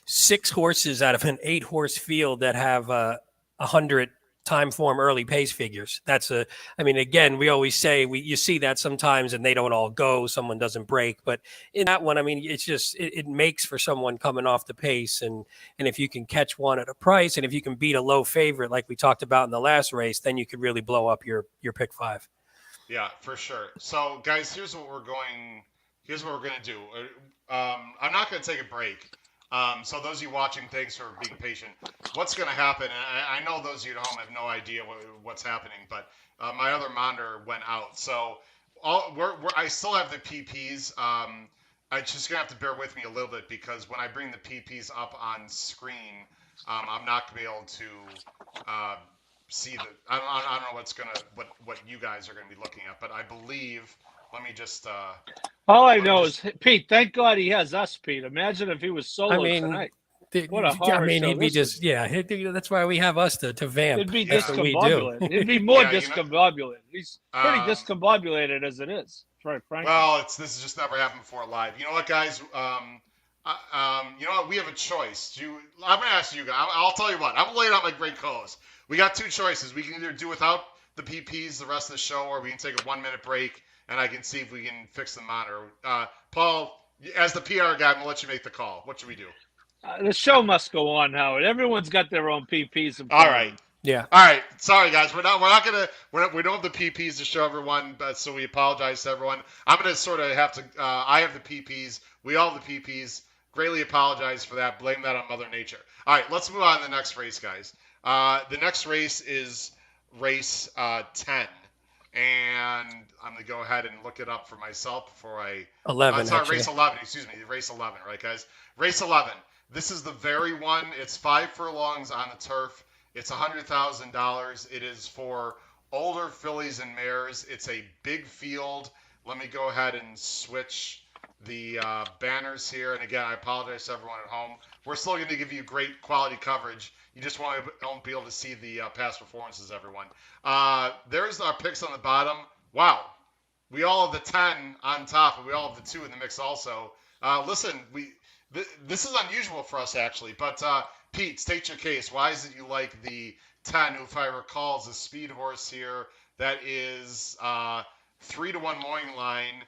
6 horses out of an 8-horse field that have 100 time form early pace figures. Again, we always say you see that sometimes and they don't all go. Someone doesn't break, but in that one, I mean, it's just it makes for someone coming off the pace, and if you can catch one at a price, and if you can beat a low favorite like we talked about in the last race, then you could really blow up your pick 5. Yeah, for sure. So, guys, Here's what we're gonna do. I'm not gonna take a break. So those of you watching, thanks for being patient. What's gonna happen? And I know those of you at home have no idea what's happening, but my other monitor went out. So I still have the PPs. I just gonna have to bear with me a little bit because when I bring the PPs up on screen, I'm not gonna be able to see the. I don't know what you guys are gonna be looking at, but I believe. Let me just. All I Let me know just. is Pete. Thank God he has us, Pete. Imagine if he was I solo mean, tonight. What a I horror mean, show he'd be this is. just that's why we have us to vamp. It'd be That's what we do. discombobulated. It'd be more Yeah, discombobulated. He's pretty Um, discombobulated as it is, right, frankly. well, this has just never happened before live. You know what, guys? You know what? We have a choice. I'm gonna ask you guys. I'll tell you what. I'm laying out my great co-host. We got two choices. We can either do without the PPs the rest of the show, or we can take a 1 minute break, and I can see if we can fix the monitor. Paul, as the PR guy, I'm gonna let you make the call. What should we do? The show must go on, Howard. Everyone's got their own PPs. All right. Yeah. All right. Sorry, guys. We don't have the PPs to show everyone, but so we apologize to everyone. I'm gonna sort of have to. I have the PPs. We all have the PPs. Greatly apologize for that. Blame that on Mother Nature. All right. Let's move on to the next race, guys. The next race is race 10, and I'm gonna go ahead and look it up for myself before I. 11. Sorry, actually. race 11. Excuse me, race 11. Right, guys. Race 11. This is the very one. It's 5 furlongs on the turf. It's $100,000. It is for older fillies and mares. It's a big field. Let me go ahead and switch the banners here. And again, I apologize to everyone at home. We're still going to give you great quality coverage. You just won't be able to see the past performances, everyone. There's our picks on the bottom. Wow. We all have the 10 on top, and we all have the 2 in the mix also. Listen, this is unusual for us, actually, but Pete, state your case. Why is it you like the 10, who, if I recall, is a speed horse here that is 3-1 morning line,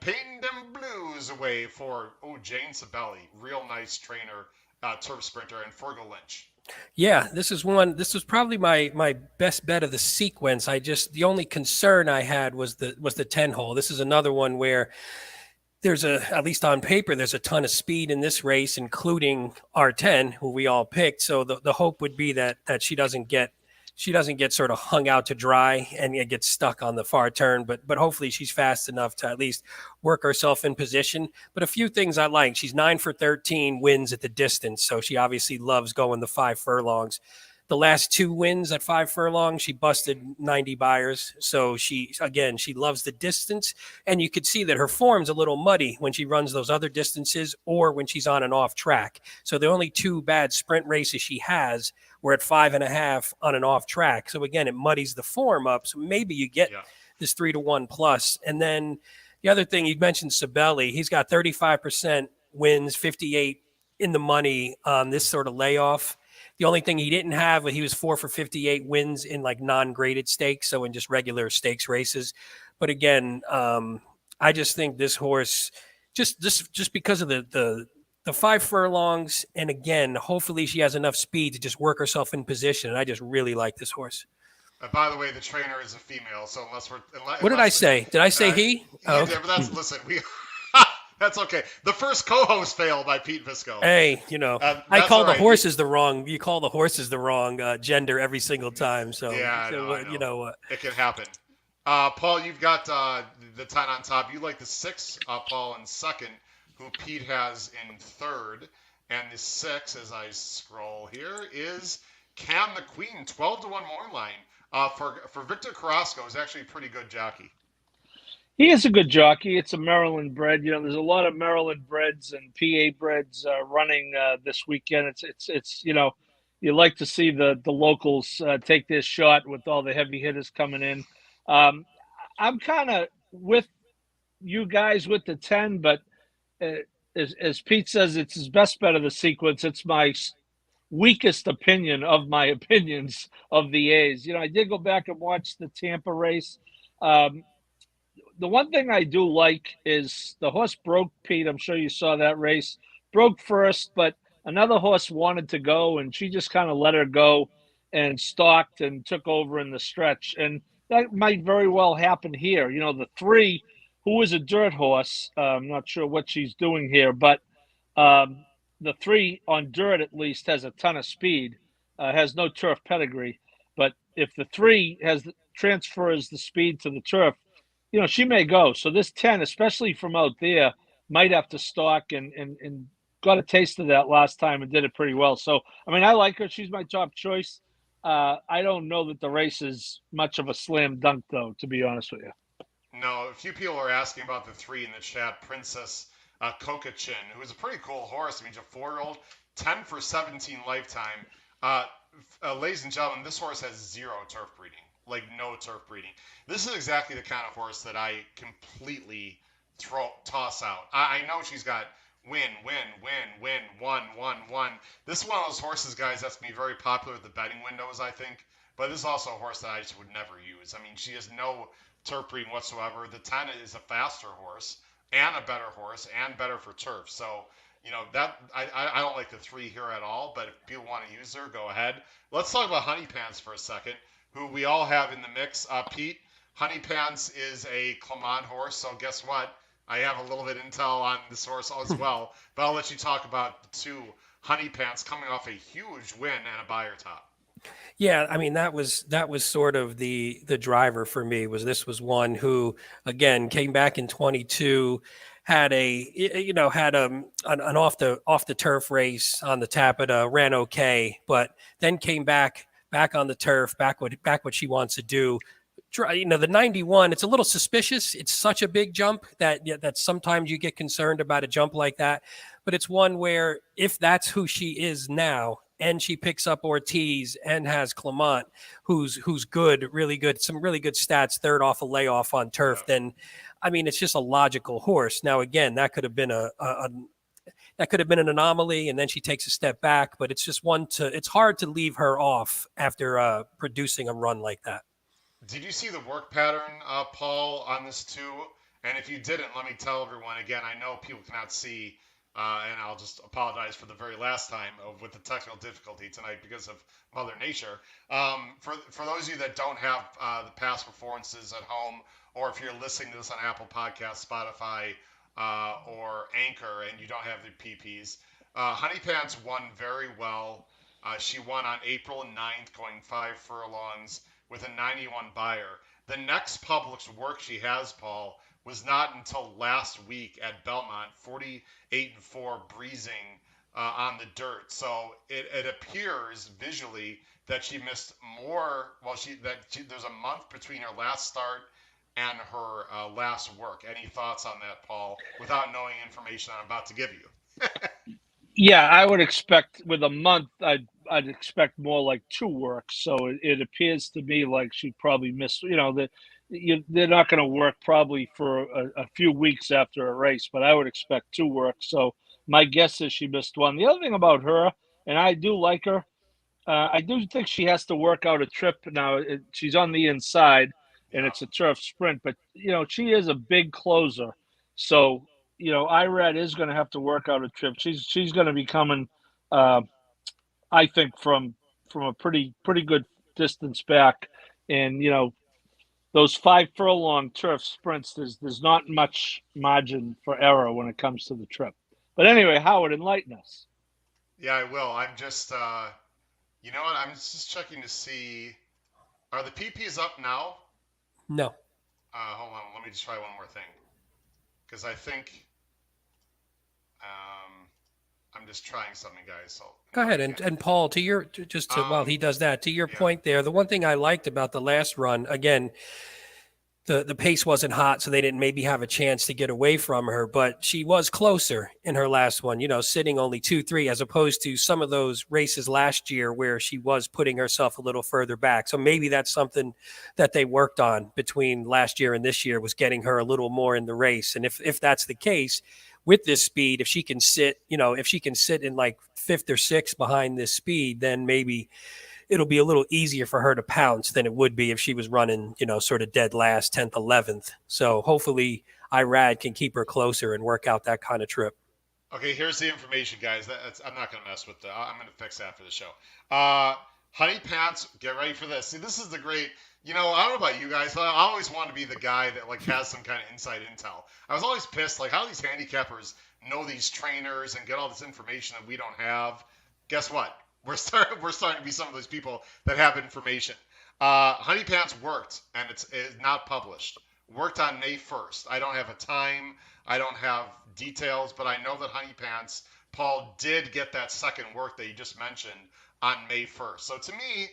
painting them blues away for, Jane Sabelli, real nice trainer, turf sprinter, and Fergal Lynch. Yeah, this was probably my best bet of the sequence. The only concern I had was the 10 hole. This is another one where at least on paper, there's a ton of speed in this race, including R10, who we all picked. So the hope would be that she doesn't get sort of hung out to dry and get stuck on the far turn. But hopefully she's fast enough to at least work herself in position. But a few things I like. She's 9 for 13 wins at the distance. So she obviously loves going the 5 furlongs. The last 2 wins at 5 furlongs, she busted 90 buyers. So she loves the distance. And you could see that her form's a little muddy when she runs those other distances or when she's on and off track. So the only 2 bad sprint races she has were at 5.5 on and off track. So again, it muddies the form up. So maybe you get this 3-1 plus. And then the other thing, you mentioned Sabelli. He's got 35% wins, 58 in the money on this sort of layoff. The only thing he didn't have, he was 4 for 58 wins in like non-graded stakes, so in just regular stakes races. But again, I just think this horse, just because of the 5 furlongs, and again, hopefully she has enough speed to just work herself in position. And I just really like this horse. By the way, the trainer is a female, so what did I say? Did I say he? Yeah, but listen, that's okay. The first co-host failed by Pete Visco. Hey, I call the horses the wrong. You call the horses the wrong gender every single time. So yeah, you know it can happen. Paul, you've got the 10 on top. You like the 6, Paul, in second, who Pete has in third, and the 6, as I scroll here, is Cam the Queen, 12-1 morning line. For Victor Carrasco, is actually a pretty good jockey. He is a good jockey. It's a Maryland bred. There's a lot of Maryland breds and PA breds running this weekend. It's you like to see the locals take this shot with all the heavy hitters coming in. I'm kind of with you guys with the 10, but as Pete says, it's his best bet of the sequence. It's my weakest opinion of my opinions of the A's. I did go back and watch the Tampa race. The one thing I do like is the horse broke, Pete. I'm sure you saw that race. Broke first, but another horse wanted to go, and she just kind of let her go and stalked and took over in the stretch. And that might very well happen here. The 3, who is a dirt horse, I'm not sure what she's doing here, but the 3 on dirt at least has a ton of speed, has no turf pedigree. But if the 3 transfers the speed to the turf, she may go. So this 10, especially from out there, might have to stalk and got a taste of that last time and did it pretty well. So, I mean, I like her. She's my top choice. I don't know that the race is much of a slam dunk, though, to be honest with you. No, a few people are asking about the 3 in the chat. Princess Kokachin, who is a pretty cool horse. I mean, she's a 4-year-old, 10 for 17 lifetime. Ladies and gentlemen, this horse has 0 turf breeding, like no turf breeding. This is exactly the kind of horse that I completely toss out. I know she's got win, 1. This is one of those horses, guys, that's going to be very popular at the betting windows, I think. But this is also a horse that I just would never use. I mean, she has no turf breeding whatsoever. The 10 is a faster horse and a better horse and better for turf. So, that I don't like the 3 here at all. But if people want to use her, go ahead. Let's talk about Honey Pants for a second, who we all have in the mix. Pete, Honey Pants is a Clement horse. So guess what? I have a little bit of intel on this horse as well. But I'll let you talk about the 2 Honey Pants coming off a huge win and a buyer top. Yeah, I mean that was sort of the driver for me. This was one who again came back in 22, had an off the turf race on the Tapeta, ran okay, but then came back on the turf, back what she wants to do. The 91, it's a little suspicious. It's such a big jump that sometimes you get concerned about a jump like that. But it's one where if that's who she is now, and she picks up Ortiz and has Clement, who's good, really good, some really good stats, third off a layoff on turf, then I mean it's just a logical horse. Now again, that could have been an anomaly, and then she takes a step back. But it's just it's hard to leave her off after producing a run like that. Did you see the work pattern, Paul, on this too? And if you didn't, let me tell everyone again. I know people cannot see, and I'll just apologize for the very last time with the technical difficulty tonight because of Mother Nature. For those of you that don't have the past performances at home, or if you're listening to this on Apple Podcasts, Spotify, or Anchor, and you don't have the PPs, Honey Pants won very well. She won on April 9th, going 5 furlongs with a 91 buyer. The next published work she has, Paul, was not until last week at Belmont, 48-4 breezing on the dirt. So it appears visually that she missed more. Well, there's a month between her last start and her last work. Any thoughts on that, Paul, without knowing information I'm about to give you? Yeah, I would expect with a month, I'd expect more like 2 works. So it appears to me like she probably missed. They're not going to work probably for a few weeks after a race, but I would expect 2 works. So my guess is she missed 1. The other thing about her, and I do like her, I do think she has to work out a trip now. She's on the inside, and it's a turf sprint, but she is a big closer. So Irad is going to have to work out a trip. She's going to be coming, I think, from a pretty good distance back, and those 5 furlong turf sprints, there's not much margin for error when it comes to the trip. But anyway, Howard, enlighten us. Yeah, I will. I'm just, you know what? I'm just checking to see. Are the PPs up now? No. Hold on. Let me just try one more thing. Because I think I'm just trying something, guys. So go ahead. And Paul, while he does that, to your point there, the one thing I liked about the last run, again, the pace wasn't hot, so they didn't maybe have a chance to get away from her, but she was closer in her last one, sitting only 2-3, as opposed to some of those races last year where she was putting herself a little further back. So maybe that's something that they worked on between last year and this year, was getting her a little more in the race. And if that's the case with this speed, if she can sit in like 5th or 6th behind this speed, then maybe it'll be a little easier for her to pounce than it would be if she was running, sort of dead last, 10th, 11th. So hopefully Irad can keep her closer and work out that kind of trip. Okay, here's the information, guys. I'm not going to mess with that. I'm going to fix that after the show. Honey Pants, get ready for this. See, this is the great You know, I don't know about you guys. I always want to be the guy that like has some kind of inside intel. I was always pissed, like how these handicappers know these trainers and get all this information that we don't have. Guess what? We're starting to be some of those people that have information. Honey Pants worked, and it's not published. Worked on May 1st. I don't have a time. I don't have details, but I know that Honey Pants Paul did get that second work that you just mentioned on May 1st. So to me,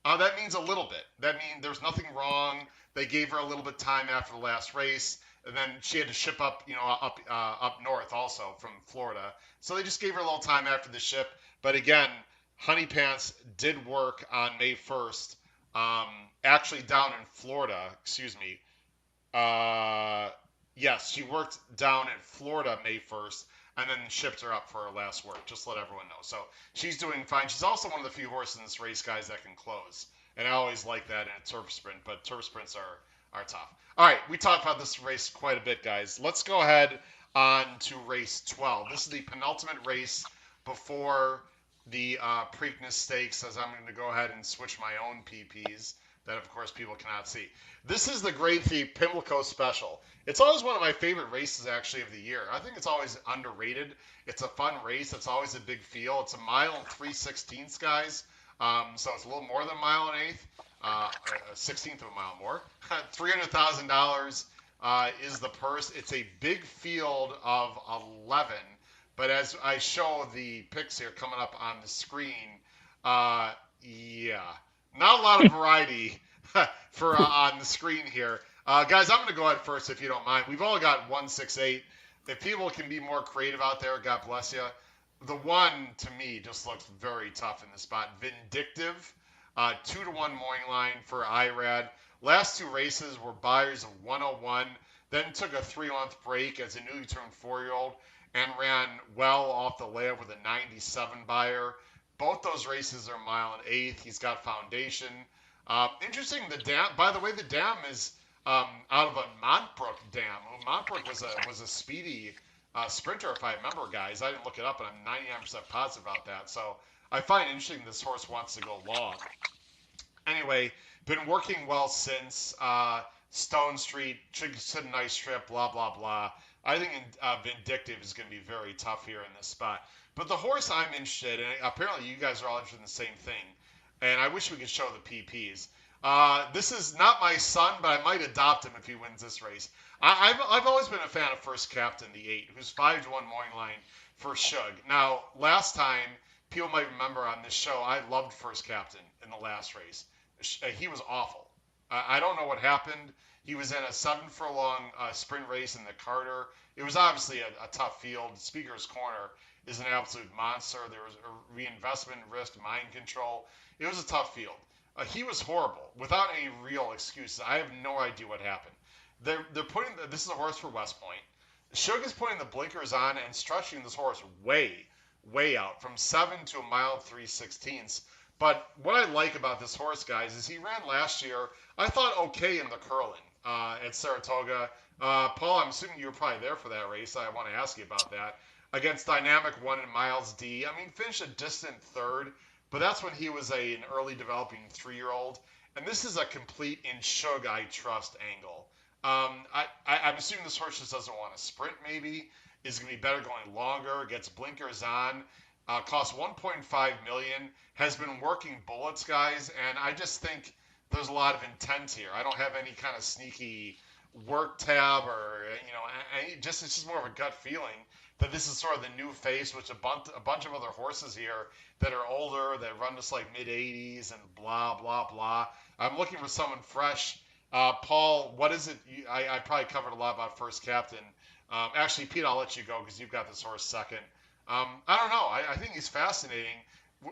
that means a little bit. That means there's nothing wrong. They gave her a little bit time after the last race, and then she had to ship up, up north also from Florida. So they just gave her a little time after the ship. But again, Honey Pants did work on May 1st, actually down in Florida. Excuse me. Yes, she worked down in Florida May 1st, and then shipped her up for her last work. Just to let everyone know. So she's doing fine. She's also one of the few horses in this race, guys, that can close. And I always like that in a turf sprint, but turf sprints are tough. All right, we talked about this race quite a bit, guys. Let's go ahead on to race 12. This is the penultimate race before the Preakness Stakes, as I'm going to go ahead and switch my own PPs that, of course, people cannot see. This is the Grade 3 Pimlico Special. It's always one of my favorite races, actually, of the year. I think it's always underrated. It's a fun race. It's always a big field. It's a mile and 3/16, guys. So it's a little more than a mile and eighth, a 16th of a mile more. $300,000 is the purse. It's a big field of 11. But as I show the picks here coming up on the screen, yeah, not a lot of variety for on the screen here. Guys, I'm going to go ahead first if you don't mind. We've all got 168. If people can be more creative out there, God bless you. The one, to me, just looks very tough in this spot. Vindictive, 2-1 morning line for IRAD. Last two races were buyers of 101, then took a 3-month break as a newly turned 4-year-old and ran well off the layup with a 97 buyer. Both those races are mile and eighth. He's got foundation. Interesting, the dam. By the way, the dam is out of a Montbrook dam. Montbrook was a speedy sprinter, if I remember, guys. I didn't look it up, but I'm 99% positive about that. So I find it interesting this horse wants to go long. Anyway, been working well since Stone Street. Should a nice trip. Blah blah blah. I think Vindictive is going to be very tough here in this spot. But the horse I'm interested in, apparently you guys are all interested in the same thing, and I wish we could show the PPs. This is not my son, but I might adopt him if he wins this race. I've always been a fan of First Captain, the 8, who's 5-1 morning line for Shug. Now, last time, people might remember on this show, I loved First Captain in the last race. He was awful. I don't know what happened. He was in a 7-furlong sprint race in the Carter. It was obviously a tough field. Speaker's Corner is an absolute monster. There was a reinvestment risk, mind control. It was a tough field. He was horrible, without any real excuses. I have no idea what happened. They're putting this is a horse for West Point. Shug is putting the blinkers on and stretching this horse way out from 7 to a mile 3/16. But what I like about this horse, guys, is he ran last year. I thought okay in the Curlin at Saratoga. Paul, I'm assuming you were probably there for that race. I want to ask you about that. Against Dynamic 1 and Miles D. I mean, finished a distant third, but that's when he was an early developing 3-year-old. And this is a complete in Shug I trust angle. I'm assuming this horse just doesn't want to sprint maybe. Is going to be better going longer, gets blinkers on. Costs $1.5 million, has been working bullets, guys, and I just think there's a lot of intent here. I don't have any kind of sneaky work tab or it's just more of a gut feeling that this is sort of the new face, which a bunch of other horses here that are older that run just like mid 80s and blah blah blah. I'm looking for someone fresh. Paul, what is it? I probably covered a lot about First Captain. Actually, Pete, I'll let you go because you've got this horse second. I don't know. I think he's fascinating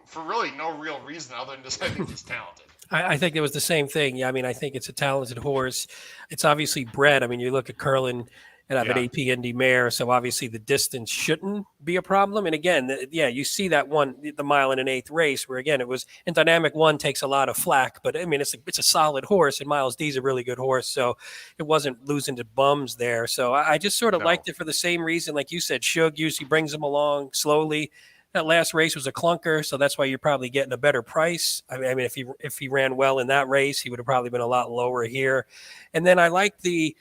for really no real reason other than just I think he's talented. I think it was the same thing. Yeah, I mean, I think it's a talented horse. It's obviously bred. I mean, you look at Curlin and have an AP Indy mare, so obviously the distance shouldn't be a problem. And again, you see that one, the mile and an eighth race, where again it was in Dynamic 1 takes a lot of flack, but I mean it's a solid horse, and Miles D's a really good horse, so it wasn't losing to bums there. So I just sort of liked it for the same reason, like you said. Shug usually brings him along slowly. That last race was a clunker, so that's why you're probably getting a better price. I mean, if he ran well in that race, he would have probably been a lot lower here. And then I like you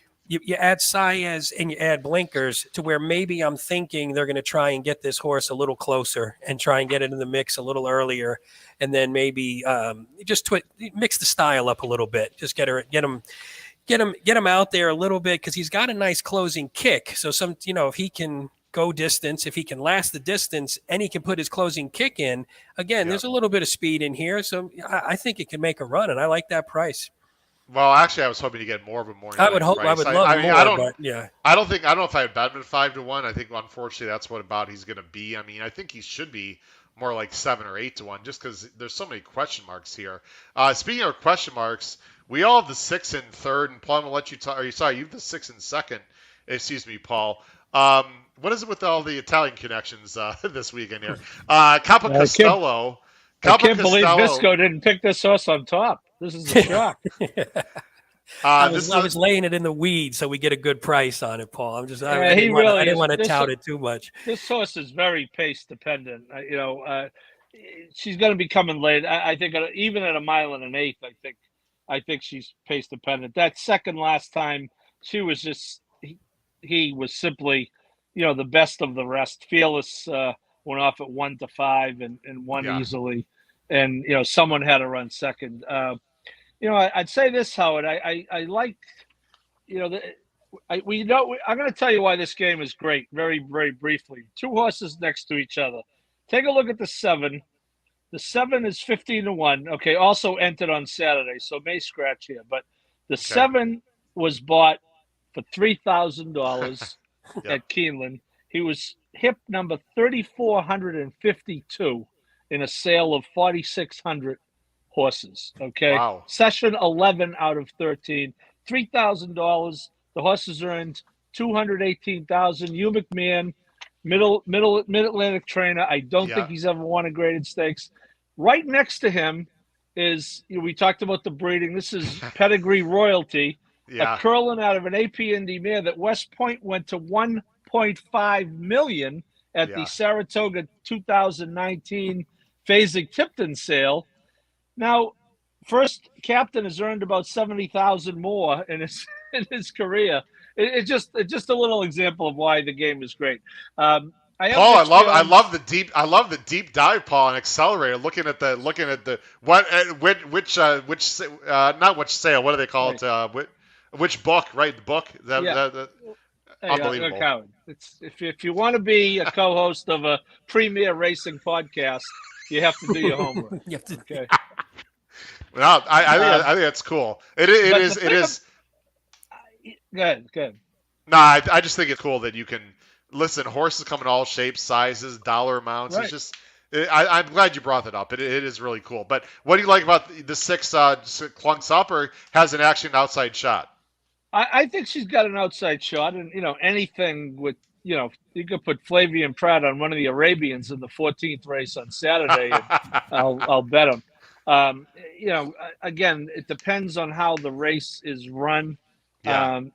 add Saez and you add blinkers to where maybe I'm thinking they're going to try and get this horse a little closer and try and get it in the mix a little earlier, and then maybe just mix the style up a little bit. Just get him out there a little bit because he's got a nice closing kick. So if he can go distance, if he can last the distance, and he can put his closing kick in, again, there's a little bit of speed in here. So I think it can make a run, and I like that price. Well, actually, I was hoping to get more of a morning. I would hope. Price. I would love more. I don't. But yeah. I don't know if I had bet him at 5-1. I think unfortunately that's what about he's going to be. I mean, I think he should be more like 7 or 8-1, just because there's so many question marks here. Speaking of question marks, we all have the 6 in third, and Paul, I'm gonna let you talk. Sorry, you have the 6 in second. Excuse me, Paul. What is it with all the Italian connections this weekend here? Capa Castello. I can't believe Visco didn't pick this horse on top. This is a shock. I was laying it in the weeds so we get a good price on it, Paul. I didn't want to tout it too much. This horse is very pace dependent. She's going to be coming late. I think even at 1 1/8, I think she's pace dependent. That second last time, she was just he was simply, the best of the rest. Fearless went off at 1-5 and won easily, and someone had to run second. I'd say this, Howard. I like, I'm going to tell you why this game is great. Very, very briefly. 2 horses next to each other. Take a look at the 7. The 7 is 15-1. Okay, also entered on Saturday, so may scratch here. But the 7 was bought for $3,000 at Keeneland. He was hip number 3,452 in a sale of 4,600 horses. Okay, wow. Session 11 out of 13, $3,000. The horses earned $218,000. Hugh McMahon, Mid-Atlantic trainer. I don't think he's ever won a graded stakes. Right next to him is, we talked about the breeding. This is Pedigree Royalty, a curling out of an AP Indy mare that West Point went to $1.5 million at the Saratoga 2019 Fasig-Tipton sale. Now, first captain has earned about $70,000 more in his career. It's just a little example of why the game is great. Paul, I love the deep dive, Paul, and Accelerator. Looking at the not which sale. What do they call it? Which book? Right, the book. Unbelievable. It's if you want to be a co-host of a premier racing podcast, you have to do your homework. Okay. Well, I think that's cool. It is. Good. No, I just think it's cool that you can listen. Horses come in all shapes, sizes, dollar amounts. Right. It's just. I'm glad you brought that up. It is really cool. But what do you like about the 6 clunks up or has an outside shot? I think she's got an outside shot, and anything with you could put Flavian Pratt on one of the Arabians in the 14th race on Saturday, and I'll bet him. Again, it depends on how the race is run.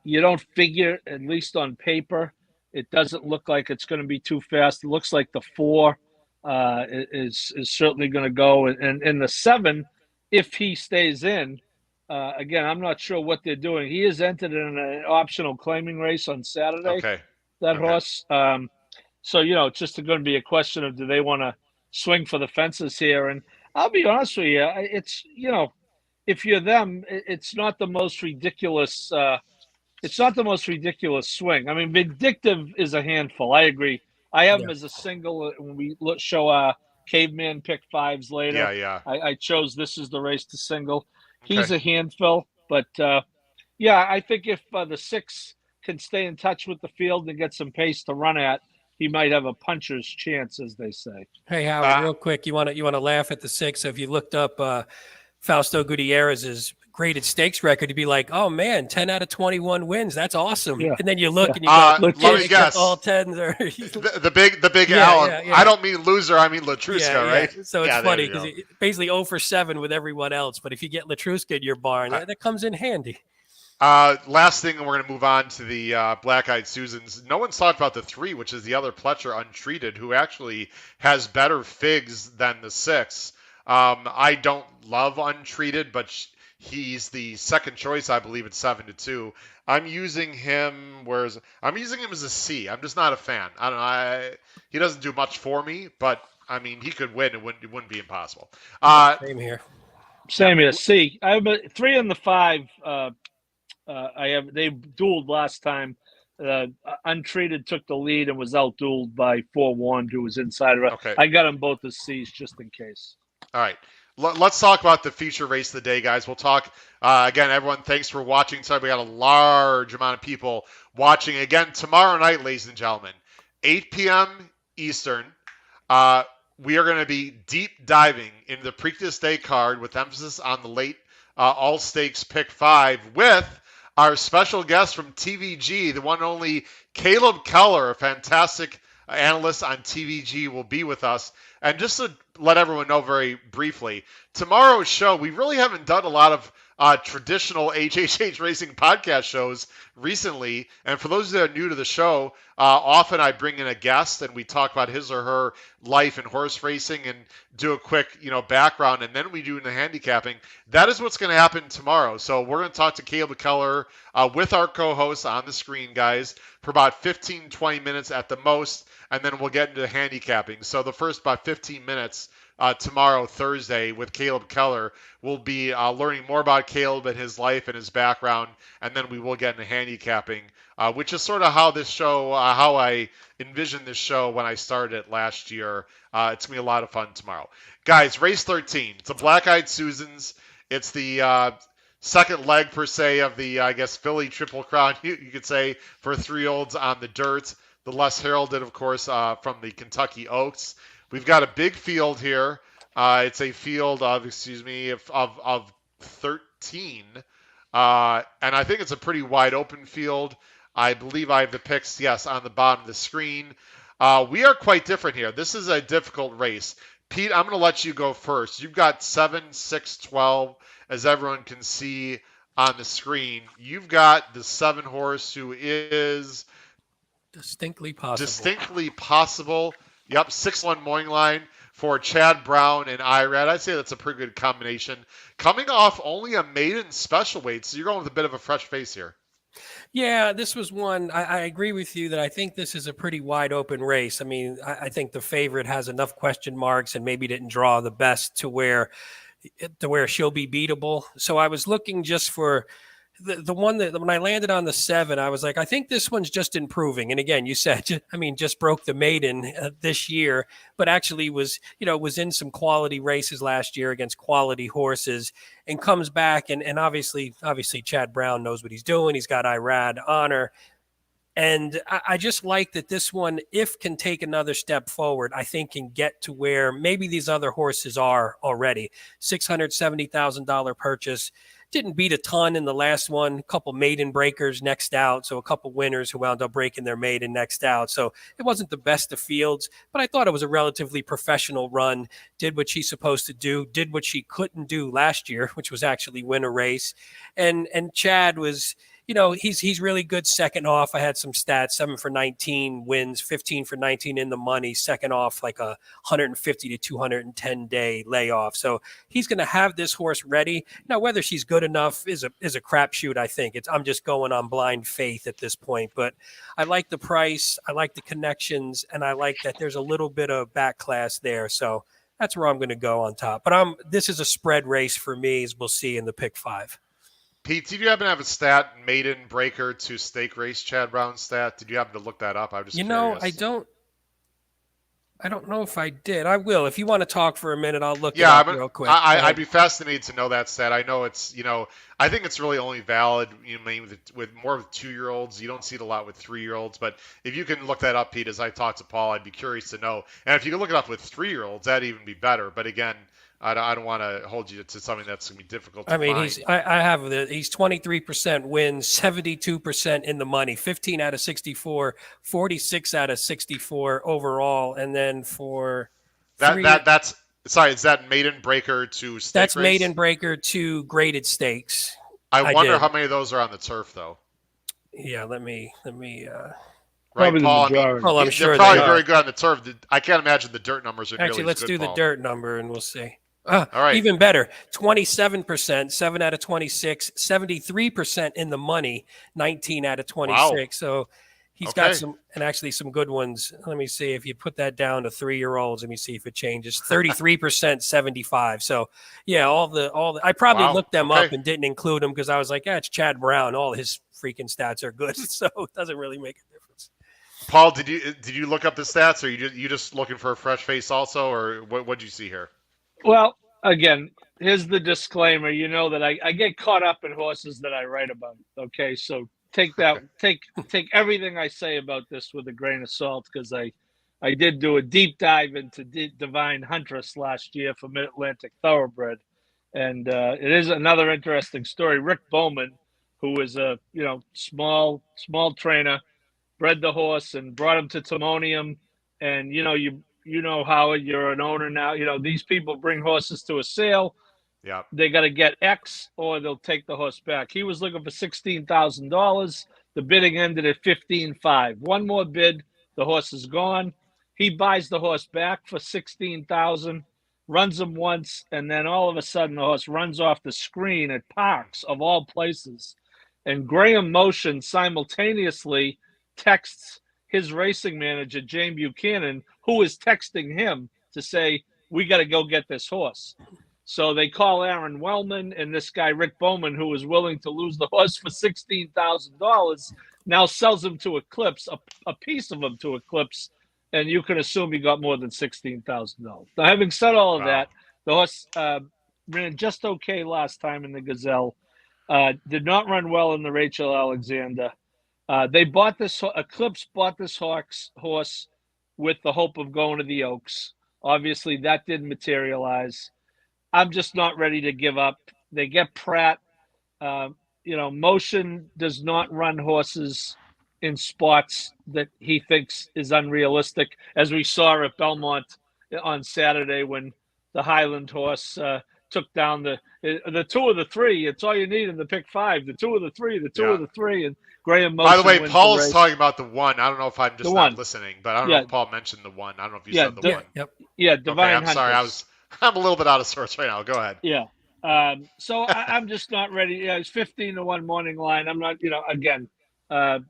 You don't figure, at least on paper, it doesn't look like it's going to be too fast. It looks like the 4 is certainly going to go, and the 7, if he stays in. Again, I'm not sure what they're doing. He is entered in an optional claiming race on Saturday. Okay. Horse. So it's just going to be a question of do they want to swing for the fences here? And I'll be honest with you, it's if you're them, it's not the most ridiculous. It's not the most ridiculous swing. I mean, Vindictive is a handful. I agree. I have him as a single when we show our caveman pick 5s later. I chose this as the race to single. He's a handful, but I think if the 6 can stay in touch with the field and get some pace to run at, he might have a puncher's chance, as they say. Hey, Howard, real quick, you want to laugh at the 6? So if you looked up Fausto Gutierrez's graded stakes record, you'd be like, oh man, 10 out of 21 wins. That's awesome. Yeah. And then you look and you go, let me guess. All 10s are the big Allen. Yeah. I don't mean loser, I mean Latruska, right? So it's funny because basically 0 for 7 with everyone else. But if you get Latruska in your barn, that comes in handy. Last thing, and we're going to move on to the Black-Eyed Susans. No one's talked about the 3, which is the other Pletcher Untreated, who actually has better figs than the 6. I don't love Untreated, but he's the second choice, I believe, at 7-2. I'm using him. I'm using him as a C. I'm just not a fan. I don't know. He doesn't do much for me, but I mean, he could win. It wouldn't be impossible. Same here. Same here. C. I have a 3 and the 5. They dueled last time. Untreated took the lead and was out-dueled by Forewarned, who was inside of it. Okay. I got them both as C's just in case. All right. Let's talk about the feature race of the day, guys. We'll talk again. Everyone, thanks for watching tonight. We got a large amount of people watching again tomorrow night, ladies and gentlemen, 8 p.m. Eastern. We are going to be deep diving into the Preakness Day card with emphasis on the late All Stakes Pick 5 with our special guest from TVG, the one and only Caleb Keller, a fantastic analyst on TVG, will be with us. And just to let everyone know very briefly, tomorrow's show, we really haven't done a lot of traditional HHH racing podcast shows recently. And for those that are new to the show, often I bring in a guest and we talk about his or her life in horse racing and do a quick, background, and then we do the handicapping. That is what's going to happen tomorrow. So we're going to talk to Caleb Keller with our co-hosts on the screen, guys, for about 15, 20 minutes at the most, and then we'll get into handicapping. So the first about 15 minutes tomorrow, Thursday, with Caleb Keller, we'll be learning more about Caleb and his life and his background, and then we will get into handicapping, which is sort of how this show, how I envisioned this show when I started it last year. It's going to be a lot of fun tomorrow. Guys, race 13. It's a Black-Eyed Susans. It's the second leg, per se, of the, Philly Triple Crown, you could say, for 3-year-olds on the dirt. The less heralded, of course, from the Kentucky Oaks. We've got a big field here. It's a field of 13. And I think it's a pretty wide open field. I believe I have the picks, yes, on the bottom of the screen. We are quite different here. This is a difficult race. Pete, I'm going to let you go first. You've got 7, 6, 12, as everyone can see on the screen. You've got the 7 horse who is distinctly possible. Yep, 6-1 morning line for Chad Brown and Irad. I'd say that's a pretty good combination. Coming off only a maiden special weight, so you're going with a bit of a fresh face here. Yeah, this was one. I agree with you that I think this is a pretty wide open race. I mean, I think the favorite has enough question marks and maybe didn't draw the best to where she'll be beatable. So I was looking just for the one that when I landed on the 7, I was like, I think this one's just improving. And again, you said, just broke the maiden this year, but actually was in some quality races last year against quality horses and comes back. And obviously Chad Brown knows what he's doing. He's got Irad honor. And I just like that this one, if can take another step forward, I think can get to where maybe these other horses are already. $670,000 purchase. Didn't beat a ton in the last one. A couple maiden breakers next out. So a couple winners who wound up breaking their maiden next out. So it wasn't the best of fields, but I thought it was a relatively professional run. Did what she's supposed to do. Did what she couldn't do last year, which was actually win a race. And Chad was, he's really good second off. I had some stats, 7 for 19 wins, 15 for 19 in the money, second off like a 150 to 210 day layoff. So he's going to have this horse ready. Now, whether she's good enough is a crapshoot, I think. I'm just going on blind faith at this point. But I like the price. I like the connections. And I like that there's a little bit of back class there. So that's where I'm going to go on top. But this is a spread race for me, as we'll see in the pick 5. Pete, did you happen to have a stat, maiden breaker to stake race, Chad Brown stat? Did you happen to look that up? I was just curious. I don't know if I did. I will. If you want to talk for a minute, I'll look it up real quick. I'd be fascinated to know that stat. I know it's, I think it's really only valid, with more of 2-year-olds. You don't see it a lot with 3-year-olds. But if you can look that up, Pete, as I talk to Paul, I'd be curious to know. And if you can look it up with 3-year-olds, that'd even be better. But again, I don't want to hold you to something that's going to be difficult to find. He's 23% wins, 72% in the money, 15 out of 64, 46 out of 64 overall. And then for is that maiden breaker to stake That's race? maiden breaker to graded stakes. I I wonder did. how many of those are on the turf, though. Yeah, let me. Right, Probably the Paul? I mean, majority. Well, I'm they're sure probably they very are. good on the turf. I can't imagine the dirt numbers are Actually, nearly as let's good, do the Paul. dirt number and we'll see. All right. Even better, 27%, 7 out of 26, 73% in the money, 19 out of Wow. 26. So he's got Okay. some, and actually some good ones. Let me see if you put that down to 3-year-olds. Let me see if it changes. 33%, 75. So yeah, all the. I probably Wow. looked them Okay. up and didn't include them because I was like, yeah, it's Chad Brown. All his freaking stats are good, so it doesn't really make a difference. Paul, did you look up the stats, or you just looking for a fresh face also, or what'd you see here? Well, again, here's the disclaimer. You know that I get caught up in horses that I write about. Okay, so take everything I say about this with a grain of salt, because I did do a deep dive into Divine Huntress last year for Mid Atlantic Thoroughbred, and it is another interesting story. Rick Bowman, who is a small trainer, bred the horse and brought him to Timonium, and Howard, you're an owner now. These people bring horses to a sale. Yeah. They got to get X or they'll take the horse back. He was looking for $16,000. The bidding ended at $15,500. One more bid, the horse is gone. He buys the horse back for $16,000, runs him once, and then all of a sudden the horse runs off the screen at Parks of all places. And Graham Motion simultaneously texts his racing manager, James Buchanan, who is texting him to say, we got to go get this horse. So they call Aaron Wellman, and this guy, Rick Bowman, who was willing to lose the horse for $16,000, now sells him to Eclipse, a piece of him to Eclipse, and you can assume he got more than $16,000. Now, having said all of that, the horse ran just okay last time in the Gazelle, did not run well in the Rachel Alexander. They bought this, Eclipse bought this horse with the hope of going to the Oaks. Obviously, that didn't materialize. I'm just not ready to give up. They get Pratt. Motion does not run horses in spots that he thinks is unrealistic, as we saw at Belmont on Saturday when the Highland horse took down the 2 of the 3. It's all you need in the pick 5. The 2 of the 3, the 2 of the 3, and Graham Motion. By the way, wins Paul the is race. talking about the 1. I don't know if I'm just not listening, but I don't know if Paul mentioned the 1. I don't know if you said the 1. Yep. Yeah, Divine I'm sorry. I'm a little bit out of sorts right now. Go ahead. Yeah. So I'm just not ready. Yeah, it's 15-1 morning line. I'm not. Again, I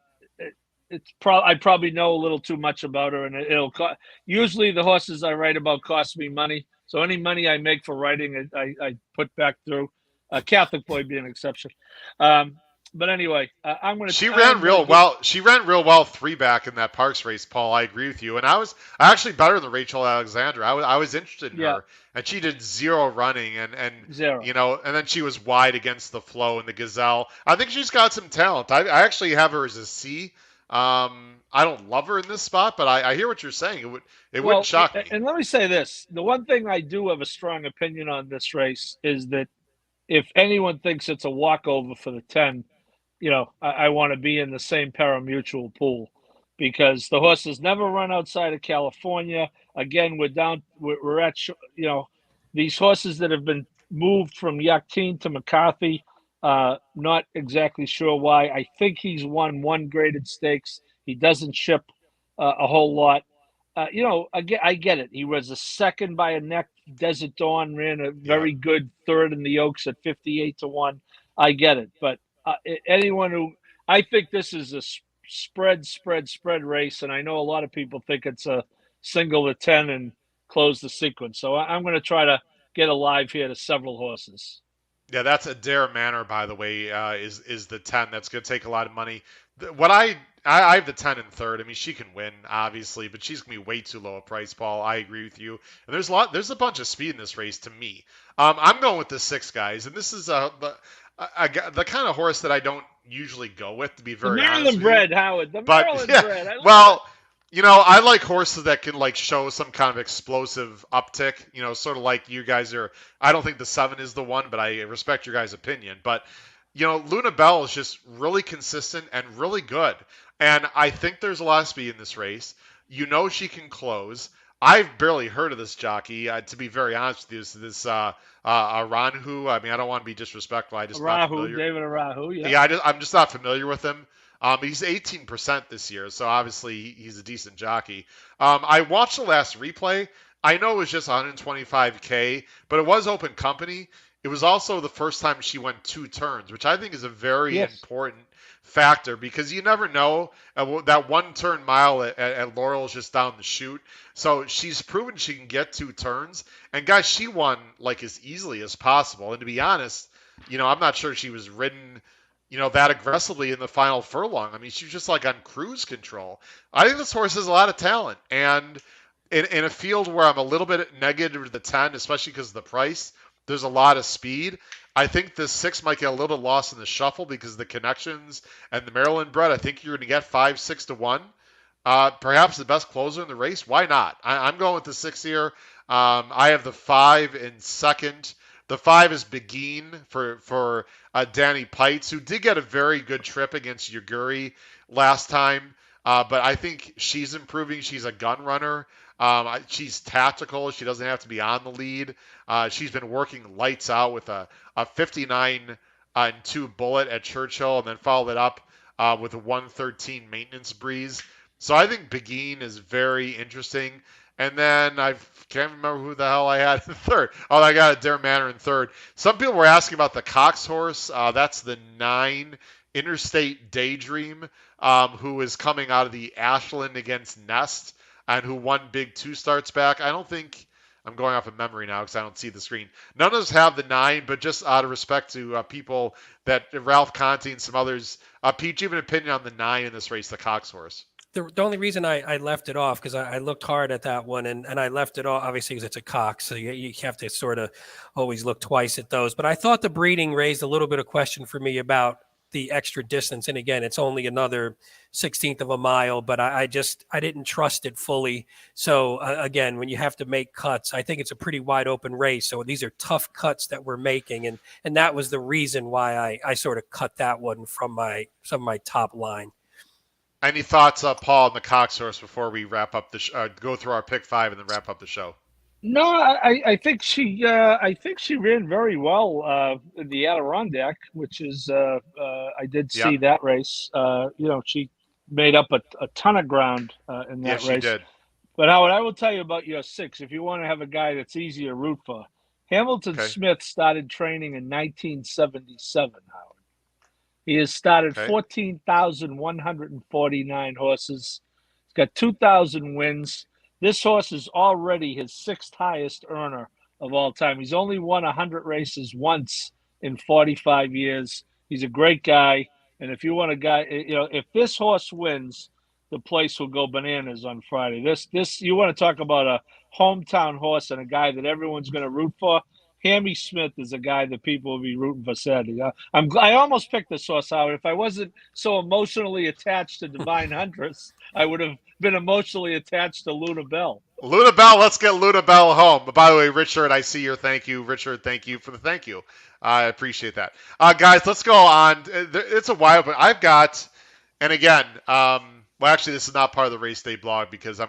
probably know a little too much about her, and it'll cost. Usually, the horses I write about cost me money. So any money I make for writing, I put back through. Catholic Boy being an exception. But anyway, I'm going to. She ran real well. She ran real well 3-back in that Parks race, Paul. I agree with you. And I actually better than Rachel Alexander. I was interested in her, and she did 0 running, and 0. and then she was wide against the flow in the Gazelle. I think she's got some talent. I actually have her as a C. I don't love her in this spot, but I hear what you're saying. It wouldn't shock me. And let me say this: the one thing I do have a strong opinion on this race is that if anyone thinks it's a walkover for the 10. I want to be in the same pari-mutuel pool, because the horses never run outside of California. Again, we're at, these horses that have been moved from Yakteen to McCarthy. Not exactly sure why. I think he's won 1 graded stakes. He doesn't ship a whole lot. I get it. He was a second by a neck. Desert Dawn ran a very good 3rd in the Oaks at 58-1. I get it, but anyone who, I think this is a spread race, and I know a lot of people think it's a single to 10 and close the sequence. So I'm going to try to get alive here to several horses. Yeah, that's Adair Manor, by the way, is the 10. That's going to take a lot of money. What I have the 10 in 3rd. I mean, she can win, obviously, but she's going to be way too low a price, Paul. I agree with you. And there's a bunch of speed in this race to me. I'm going with the 6, guys, and this is the kind of horse that I don't usually go with, to be very honest with you. Maryland bred, Howard. Maryland bred. I like horses that can show some kind of explosive uptick. Sort of like you guys are. I don't think the 7 is the one, but I respect your guys' opinion. But Luna Bell is just really consistent and really good, and I think there's a lot of speed in this race. She can close. I've barely heard of this jockey. To be very honest with you, this Aranhu. I mean, I don't want to be disrespectful. I'm just not Arahu, familiar. David Arahu, yeah. Yeah, I'm just not familiar with him. He's 18% this year, so obviously he's a decent jockey. I watched the last replay. I know it was just 125K, but it was open company. It was also the first time she went 2 turns, which I think is a very important factor because you never know. That 1 turn mile at Laurel is just down the chute. So she's proven she can get 2 turns. And guys, she won like as easily as possible. And to be honest, I'm not sure she was ridden that aggressively in the final furlong. I mean, she was just like on cruise control. I think this horse has a lot of talent. And in a field where I'm a little bit negative to the 10, especially because of the price, there's a lot of speed. I think the 6 might get a little bit lost in the shuffle because of the connections and the Maryland bred. I think you're going to get 5, 6 to 1. Perhaps the best closer in the race. Why not? I'm going with the 6 here. I have the 5 in second. The 5 is Begin for Danny Pites, who did get a very good trip against Yuguri last time. But I think she's improving. She's a gun runner. She's tactical. She doesn't have to be on the lead. She's been working lights out with a 59 and 2 bullet at Churchill, and then followed it up with a 113 maintenance breeze. So I think Begin is very interesting. And then I can't remember who the hell I had in third. Oh, I got a Dare Manor in third. Some people were asking about the Cox horse. That's the 9 Interstate Daydream, who is coming out of the Ashland against Nest and who won big 2 starts back. I don't think I'm going off of memory now because I don't see the screen. None of us have the 9, but just out of respect to people that Ralph Conti and some others, Pete, do you have an opinion on the 9 in this race, the Cox horse? The only reason I left it off, because I looked hard at that one, and I left it off, obviously, because it's a Cox, so you have to sort of always look twice at those. But I thought the breeding raised a little bit of question for me about the extra distance. And again, it's only another 16th of a mile, but I didn't trust it fully. So again, when you have to make cuts, I think it's a pretty wide open race. So these are tough cuts that we're making. And that was the reason why I sort of cut that one from some of my top line. Any thoughts, Paul, on the Cox horse before we wrap up go through our pick 5 and then wrap up the show? No, I think she ran very well in the Adirondack, which is I did see that race. She made up a ton of ground in that race. She did. But Howard, I will tell you about your 6. If you want to have a guy that's easy to root for, Hamilton Smith started training in 1977. Howard. He has started 14,149 horses. He's got 2,000 wins. This horse is already his 6th highest earner of all time. He's only won 100 races once in 45 years. He's a great guy. And if you want a guy, if this horse wins, the place will go bananas on Friday. This you want to talk about a hometown horse and a guy that everyone's going to root for. Hammy Smith is a guy that people will be rooting for Saturday. I almost picked this horse out. If I wasn't so emotionally attached to Divine Huntress, I would have been emotionally attached to Luna Bell. Luna Bell, let's get Luna Bell home. But by the way, Richard, I see your thank you. Richard, thank you for the thank you. I appreciate that. Guys, let's go on. It's a wide open. I've got, and again, well, actually, this is not part of the race day blog because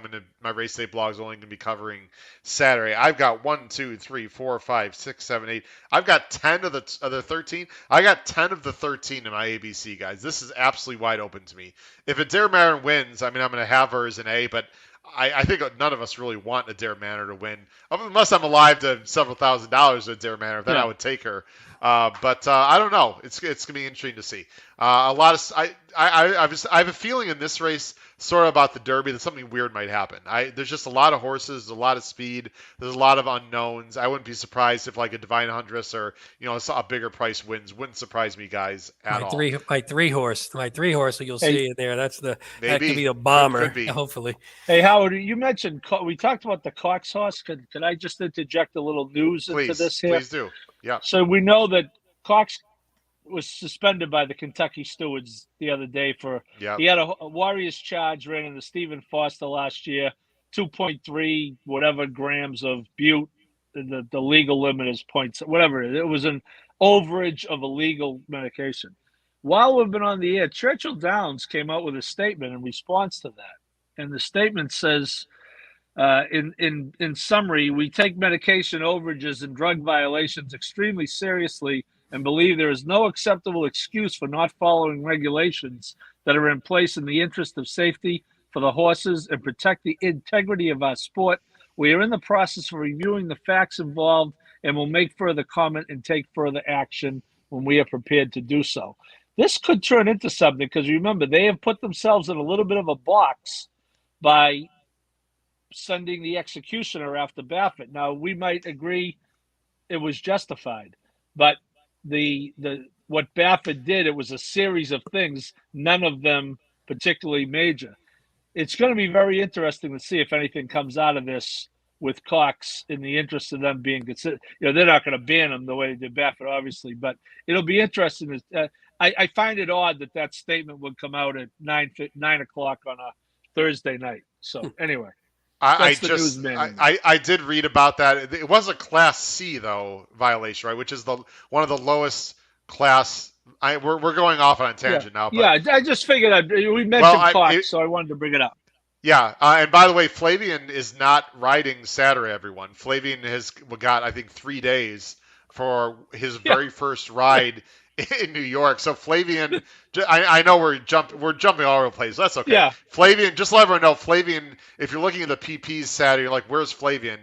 my race day blog is only going to be covering Saturday. I've got 1, 2, 3, 4, 5, 6, 7, 8. I've got 10 of the 13. I got 10 of the 13 in my ABC, guys. This is absolutely wide open to me. If a Dare Marin wins, I'm going to have her as an A, but I think none of us really want a Dare Manor to win, unless I'm alive to several $1,000s with Dare Manor. Then I would take her. But I don't know. It's going to be interesting to see. A lot of I have a feeling in this race, sort of about the Derby, that something weird might happen. There's just a lot of horses, a lot of speed, there's a lot of unknowns. I wouldn't be surprised if like a Divine Huntress or a bigger price wins. Wouldn't surprise me, guys, at all. My three horse you'll see in there. That could be a bomber. Could be. Hopefully. Hey Howard, you mentioned we talked about the Cox horse. Could I just interject a little news into this here? Please do. Yeah. So we know that Cox was suspended by the Kentucky stewards the other day he had a Warriors charge, ran into Stephen Foster last year, 2.3 whatever grams of bute. The legal limit is points, whatever it is. It was an overage of illegal medication. While we've been on the air, Churchill Downs came out with a statement in response to that. And the statement says In summary, we take medication overages and drug violations extremely seriously and believe there is no acceptable excuse for not following regulations that are in place in the interest of safety for the horses and protect the integrity of our sport. We are in the process of reviewing the facts involved and will make further comment and take further action when we are prepared to do so. This could turn into something because remember, they have put themselves in a little bit of a box by sending the executioner after Baffert. Now, we might agree it was justified, but the what Baffert did, it was a series of things, none of them particularly major. It's going to be very interesting to see if anything comes out of this with Cox in the interest of them being considered. They're not going to ban him the way they did Baffert, obviously, but it'll be interesting. I find it odd that statement would come out at 9 o'clock on a Thursday night. So anyway. I did read about that. It was a Class C though violation, right? Which is one of the lowest class. We're going off on a tangent now. But, I just figured we mentioned Cox, so I wanted to bring it up. Yeah, and by the way, Flavien is not riding Saturday. Everyone, Flavien has got I think 3 days for his very first ride in New York. So Flavien, I know we're jumping all over the place. That's okay. Yeah. Flavien, just let everyone know, Flavien, if you're looking at the PPs Saturday, you're like, where's Flavien?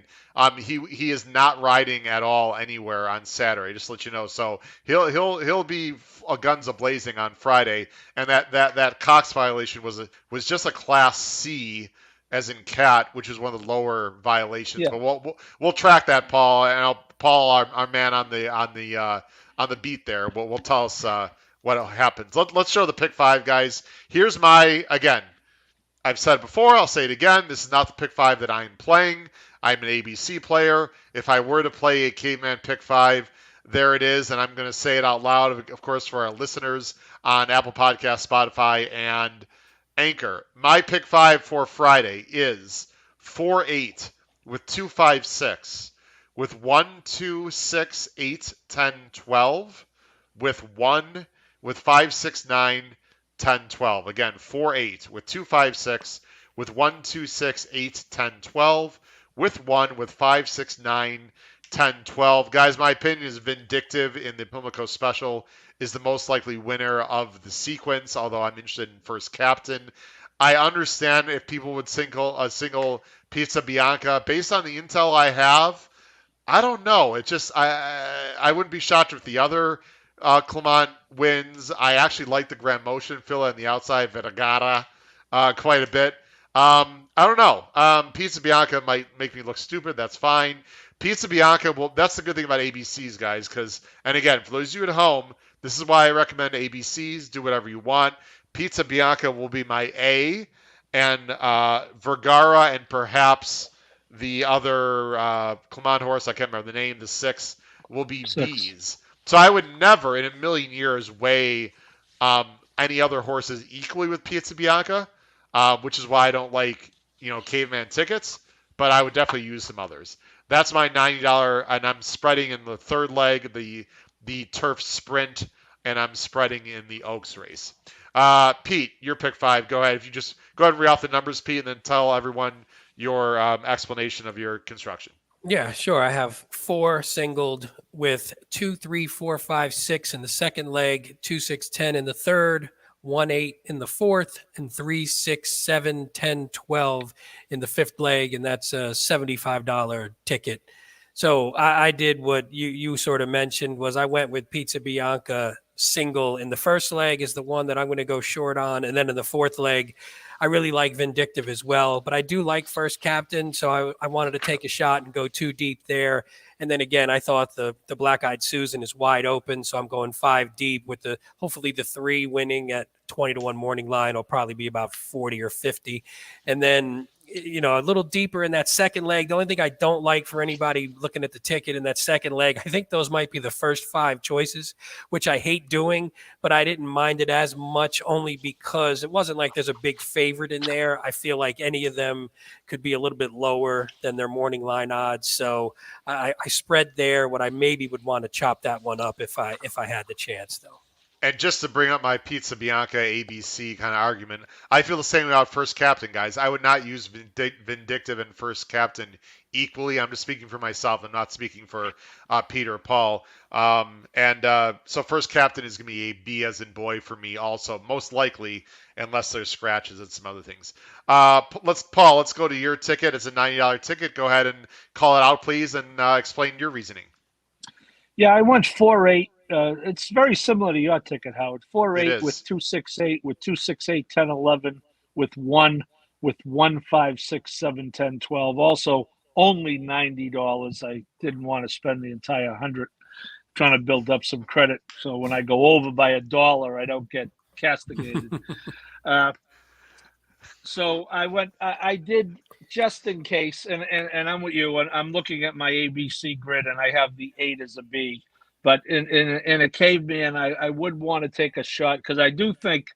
He is not riding at all anywhere on Saturday. Just to let you know. So he'll be guns a-blazing on Friday. And that Cox violation was just a Class C, as in cat, which is one of the lower violations. Yeah. But we'll track that, Paul. And Paul, our man on the beat there, will tell us what happens. Let's show the pick five, guys. Here's again, I've said it before, I'll say it again. This is not the pick five that I'm playing. I'm an ABC player. If I were to play a caveman pick five, there it is. And I'm going to say it out loud, of course, for our listeners on Apple Podcasts, Spotify, and Anchor. My pick five for Friday is 4-8 with 2-5-6. With 1, 2, 6, 8, 10, 12, with 5, 6, 9, 10, 12. Again, 4-8 with 2, 5, 6, with 1, 2, 6, 8, 10, 12, with 5, 6, 9, 10, 12. Guys, my opinion is Vindictive in the Pimlico Special is the most likely winner of the sequence, although I'm interested in first captain. I understand if people would single Pizza Bianca. Based on the intel I have, I don't know. It just I wouldn't be shocked if the other Clement wins. I actually like the Grand Motion filler on the outside, Vergara, quite a bit. I don't know. Pizza Bianca might make me look stupid. That's fine. Pizza Bianca, well, that's the good thing about ABCs, guys. And again, for those of you at home, this is why I recommend ABCs. Do whatever you want. Pizza Bianca will be my A, and Vergara and perhaps the other Clement horse, I can't remember the name, the 6, will be B's. So I would never in a million years weigh any other horses equally with Pizza Bianca, which is why I don't like, caveman tickets, but I would definitely use some others. That's my $90, and I'm spreading in the third leg, the turf sprint, and I'm spreading in the Oaks race. Pete, your pick five. Go ahead. If you just go ahead and read off the numbers, Pete, and then tell everyone your explanation of your construction. Yeah, sure. I have 4 singled with 2, 3, 4, 5, 6 in the second leg, 2, 6, 10 in the third, 1, 8 in the fourth, and 3, 6, 7, 10, 12 in the fifth leg, and that's a $75 ticket. So I did what you sort of mentioned was I went with Pizza Bianca single in the first leg is the one that I'm going to go short on, and then in the fourth leg, I really like Vindictive as well, but I do like first captain, so I wanted to take a shot and go too deep there. And then again, I thought the Black-Eyed Susan is wide open, so I'm going 5 deep with hopefully the 3 winning at 20-1 morning line will probably be about 40 or 50. And then, a little deeper in that second leg. The only thing I don't like for anybody looking at the ticket in that second leg, I think those might be the first 5 choices, which I hate doing, but I didn't mind it as much only because it wasn't like there's a big favorite in there. I feel like any of them could be a little bit lower than their morning line odds. So I spread there. What I maybe would want to chop that one up if I had the chance, though. And just to bring up my Pizza Bianca ABC kind of argument, I feel the same about First Captain, guys. I would not use Vindictive and First Captain equally. I'm just speaking for myself. I'm not speaking for Peter or Paul. So First Captain is going to be a B as in boy for me also, most likely, unless there's scratches and some other things. Paul, let's go to your ticket. It's a $90 ticket. Go ahead and call it out, please, and explain your reasoning. Yeah, I went 4-8. It's very similar to your ticket, Howard. 4-8 with 2-6-8, with 2-6-8, 10, 11, with 1, with 1, 5, 6, 7, 10, 12. Also, only $90. I didn't want to spend the entire 100 trying to build up some credit. So when I go over by $1, I don't get castigated. So I did just in case, and I'm with you. I'm looking at my ABC grid, and I have the 8 as a B. But in a caveman, I would want to take a shot because I do think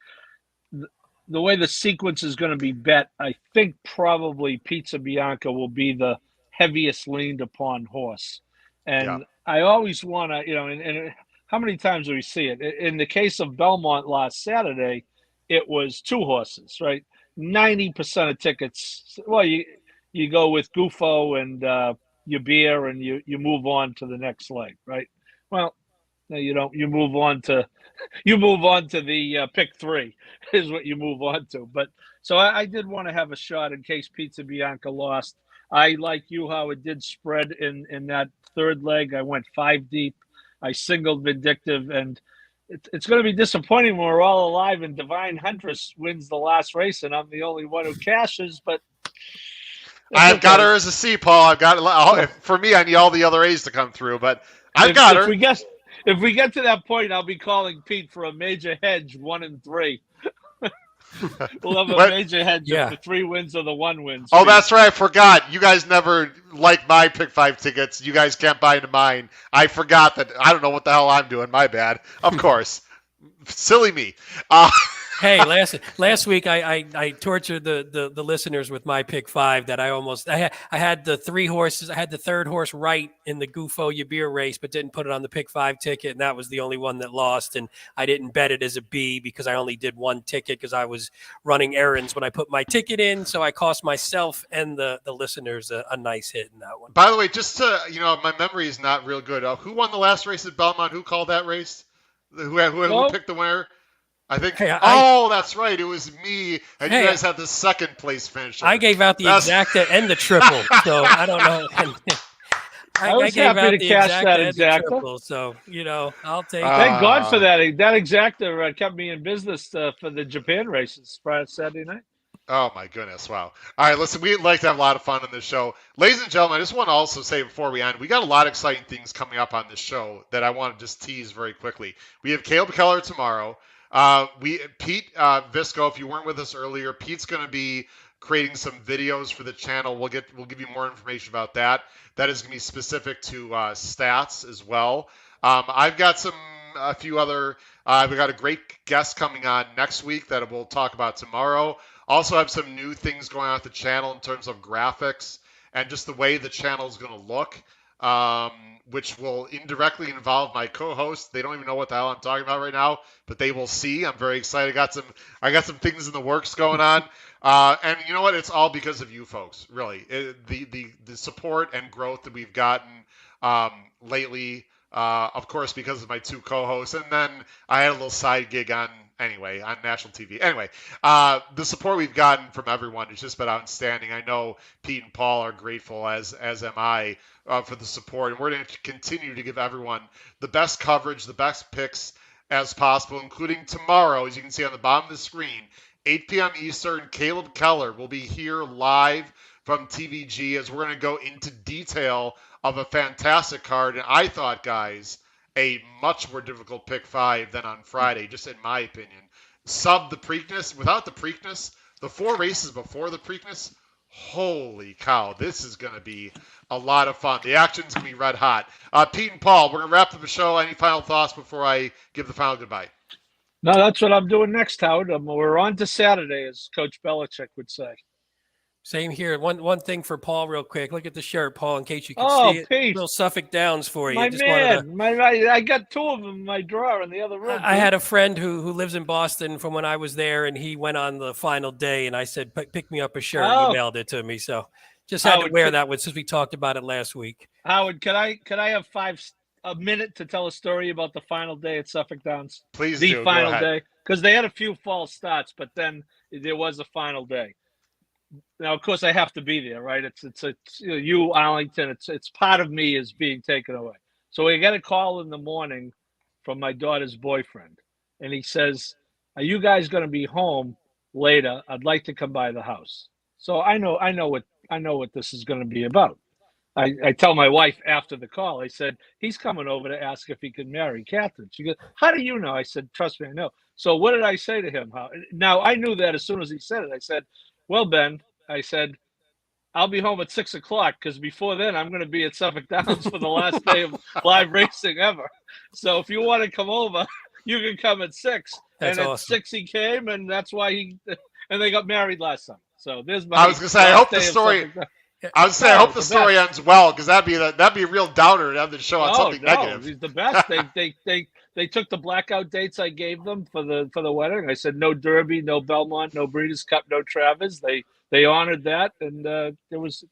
the way the sequence is going to be bet, I think probably Pizza Bianca will be the heaviest leaned upon horse. And I always want to, and how many times do we see it? In the case of Belmont last Saturday, it was 2 horses, right? 90% of tickets, well, you go with Gufo and your beer and you move on to the next leg, right? Well, no, you don't. You move on to the pick 3 is what you move on to. But so I did want to have a shot in case Pizza Bianca lost. I, like you, how it did spread in that third leg. I went 5 deep. I singled Vindictive, and it's going to be disappointing when we're all alive and Divine Huntress wins the last race, and I'm the only one who cashes. But I've got her as a C, Paul. I've got for me. I need all the other A's to come through, but I've got her. If we get to that point, I'll be calling Pete for a major hedge 1 and 3. We'll have a major hedge if the 3 wins or the 1 wins. Oh, that's right. I forgot. You guys never like my pick 5 tickets. You guys can't buy into mine. I forgot that. I don't know what the hell I'm doing. My bad. Of course. Silly me. Hey, last week I tortured the listeners with my pick 5 that I had the 3 horses. I had the 3rd horse right in the Gufo Yabir race, but didn't put it on the pick 5 ticket, and that was the only one that lost. And I didn't bet it as a B because I only did 1 ticket because I was running errands when I put my ticket in. So I cost myself and the listeners a nice hit in that one. By the way, just to my memory is not real good. Who won the last race at Belmont? Who called that race? Who picked the winner? I think. Hey, that's right. It was me, and you guys had the 2nd place finisher. I gave out the exacta and the triple, so I don't know. I was happy to cash that exacta. Triple, so I'll take. Thank God for that. That exacta kept me in business for the Japan races Friday, Saturday night. Oh my goodness! Wow. All right, listen. We'd like to have a lot of fun on this show, ladies and gentlemen. I just want to also say before we end, we got a lot of exciting things coming up on this show that I want to just tease very quickly. We have Caleb Keller tomorrow. Pete Visco, if you weren't with us earlier, Pete's going to be creating some videos for the channel. We'll give you more information about that. That is going to be specific to stats as well. I've got a few other. We've got a great guest coming on next week that we'll talk about tomorrow. Also have some new things going on at the channel in terms of graphics and just the way the channel is going to look. Which will indirectly involve my co-hosts. They don't even know what the hell I'm talking about right now, but they will see. I'm very excited. I got some things in the works going on, and you know what? It's all because of you folks. Really, the support and growth that we've gotten lately. Of course, because of my 2 co-hosts, and then I had a little side gig on national TV. Anyway, the support we've gotten from everyone has just been outstanding. I know Pete and Paul are grateful, as am I, for the support. And we're going to continue to give everyone the best coverage, the best picks as possible, including tomorrow, as you can see on the bottom of the screen, 8 p.m. Eastern. Caleb Keller will be here live from TVG as we're going to go into detail of a fantastic card. And I thought, guys, a much more difficult pick 5 than on Friday, just in my opinion. Sub the Preakness. Without the Preakness, the 4 races before the Preakness, holy cow, this is going to be a lot of fun. The action's going to be red hot. Pete and Paul, we're going to wrap up the show. Any final thoughts before I give the final goodbye? No, that's what I'm doing next, Howard. We're on to Saturday, as Coach Belichick would say. Same here. One thing for Paul, real quick. Look at the shirt, Paul, in case you can Oh, see it. Pete. Little Suffolk Downs for you. My Just wanted to. man, I got 2 of them in my drawer in the other room. I had a friend who lives in Boston from when I was there, and he went on the final day, and I said, pick me up a shirt. And he mailed it to me. So just had to wear that one since we talked about it last week. Howard, could I have a minute to tell a story about the final day at Suffolk Downs? Please the do. final day, because they had a few false starts, but then there was a final day. Now, of course, I have to be there, right? It's you, Arlington. It's part of me is being taken away. So we get a call in the morning from my daughter's boyfriend, and he says, "Are you guys going to be home later? I'd like to come by the house." So I know what this is going to be about. I tell my wife after the call, I said, "He's coming over to ask if he can marry Catherine." She goes, "How do you know?" I said, "Trust me, I know." So what did I say to him? Now, I knew that as soon as he said it. I said, "Well, Ben," I said, "I'll be home at 6 o'clock because before then I'm going to be at Suffolk Downs for the last day of live racing ever. So if you want to come over, you can come at 6." That's and awesome. At 6 he came, and that's why and they got married last summer. So there's my. I was going to say, I hope the story. I hope the story ends well, because that'd be a real downer to have the show on something negative. He's the best. They took the blackout dates I gave them for the wedding. I said no Derby, no Belmont, no Breeders' Cup, no Travers. They honored that, and they're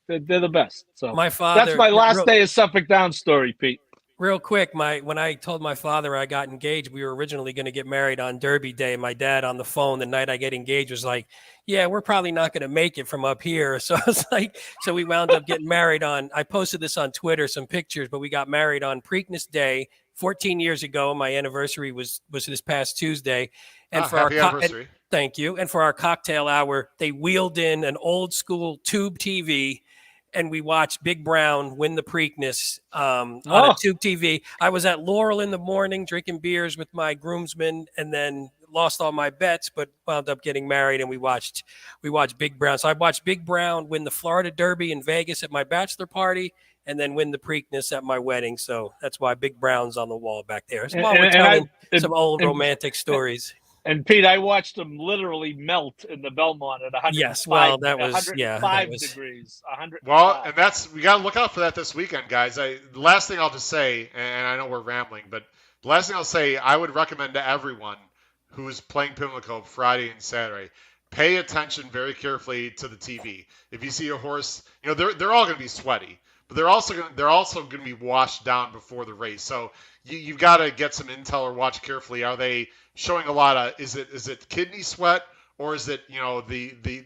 the best. So my father. That's my last day of Suffolk Downs story, Pete. Real quick, when I told my father I got engaged, we were originally going to get married on Derby Day. My dad on the phone the night I get engaged was like, "Yeah, we're probably not going to make it from up here." So I was like, so we wound up getting married on. I posted this on Twitter, some pictures, but we got married on Preakness Day 14 years ago. My anniversary was this past Tuesday, and for happy anniversary. Thank you. And for our cocktail hour, they wheeled in an old school tube TV. And we watched Big Brown win the Preakness on a tube TV. I was at Laurel in the morning drinking beers with my groomsmen, and then lost all my bets, but wound up getting married. And we watched Big Brown. So I watched Big Brown win the Florida Derby in Vegas at my bachelor party, and then win the Preakness at my wedding. So that's why Big Brown's on the wall back there. So while we're telling some old romantic stories. And Pete, I watched them literally melt in the Belmont at 105. Yes, well, that was 105 degrees. 100. Well, and we got to look out for that this weekend, guys. The last thing I'll just say, and I know we're rambling, but the last thing I'll say, I would recommend to everyone who is playing Pimlico Friday and Saturday, pay attention very carefully to the TV. If you see a horse, they're all going to be sweaty, but they're also going to be washed down before the race. So you've got to get some intel or watch carefully. Are they showing a lot of, is it kidney sweat, or is it,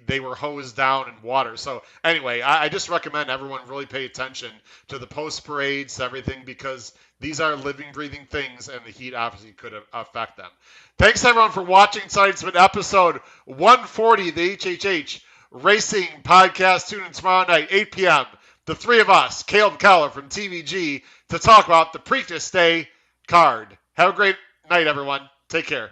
they were hosed down in water? So anyway, I just recommend everyone really pay attention to the post parades, everything, because these are living, breathing things, and the heat obviously could affect them. Thanks everyone for watching tonight. It's been episode 140 of the HHH Racing Podcast. Tune in tomorrow night, 8 p.m. The three of us, Caleb Keller from TVG, to talk about the Preakness Day card. Have a great night, everyone. Take care.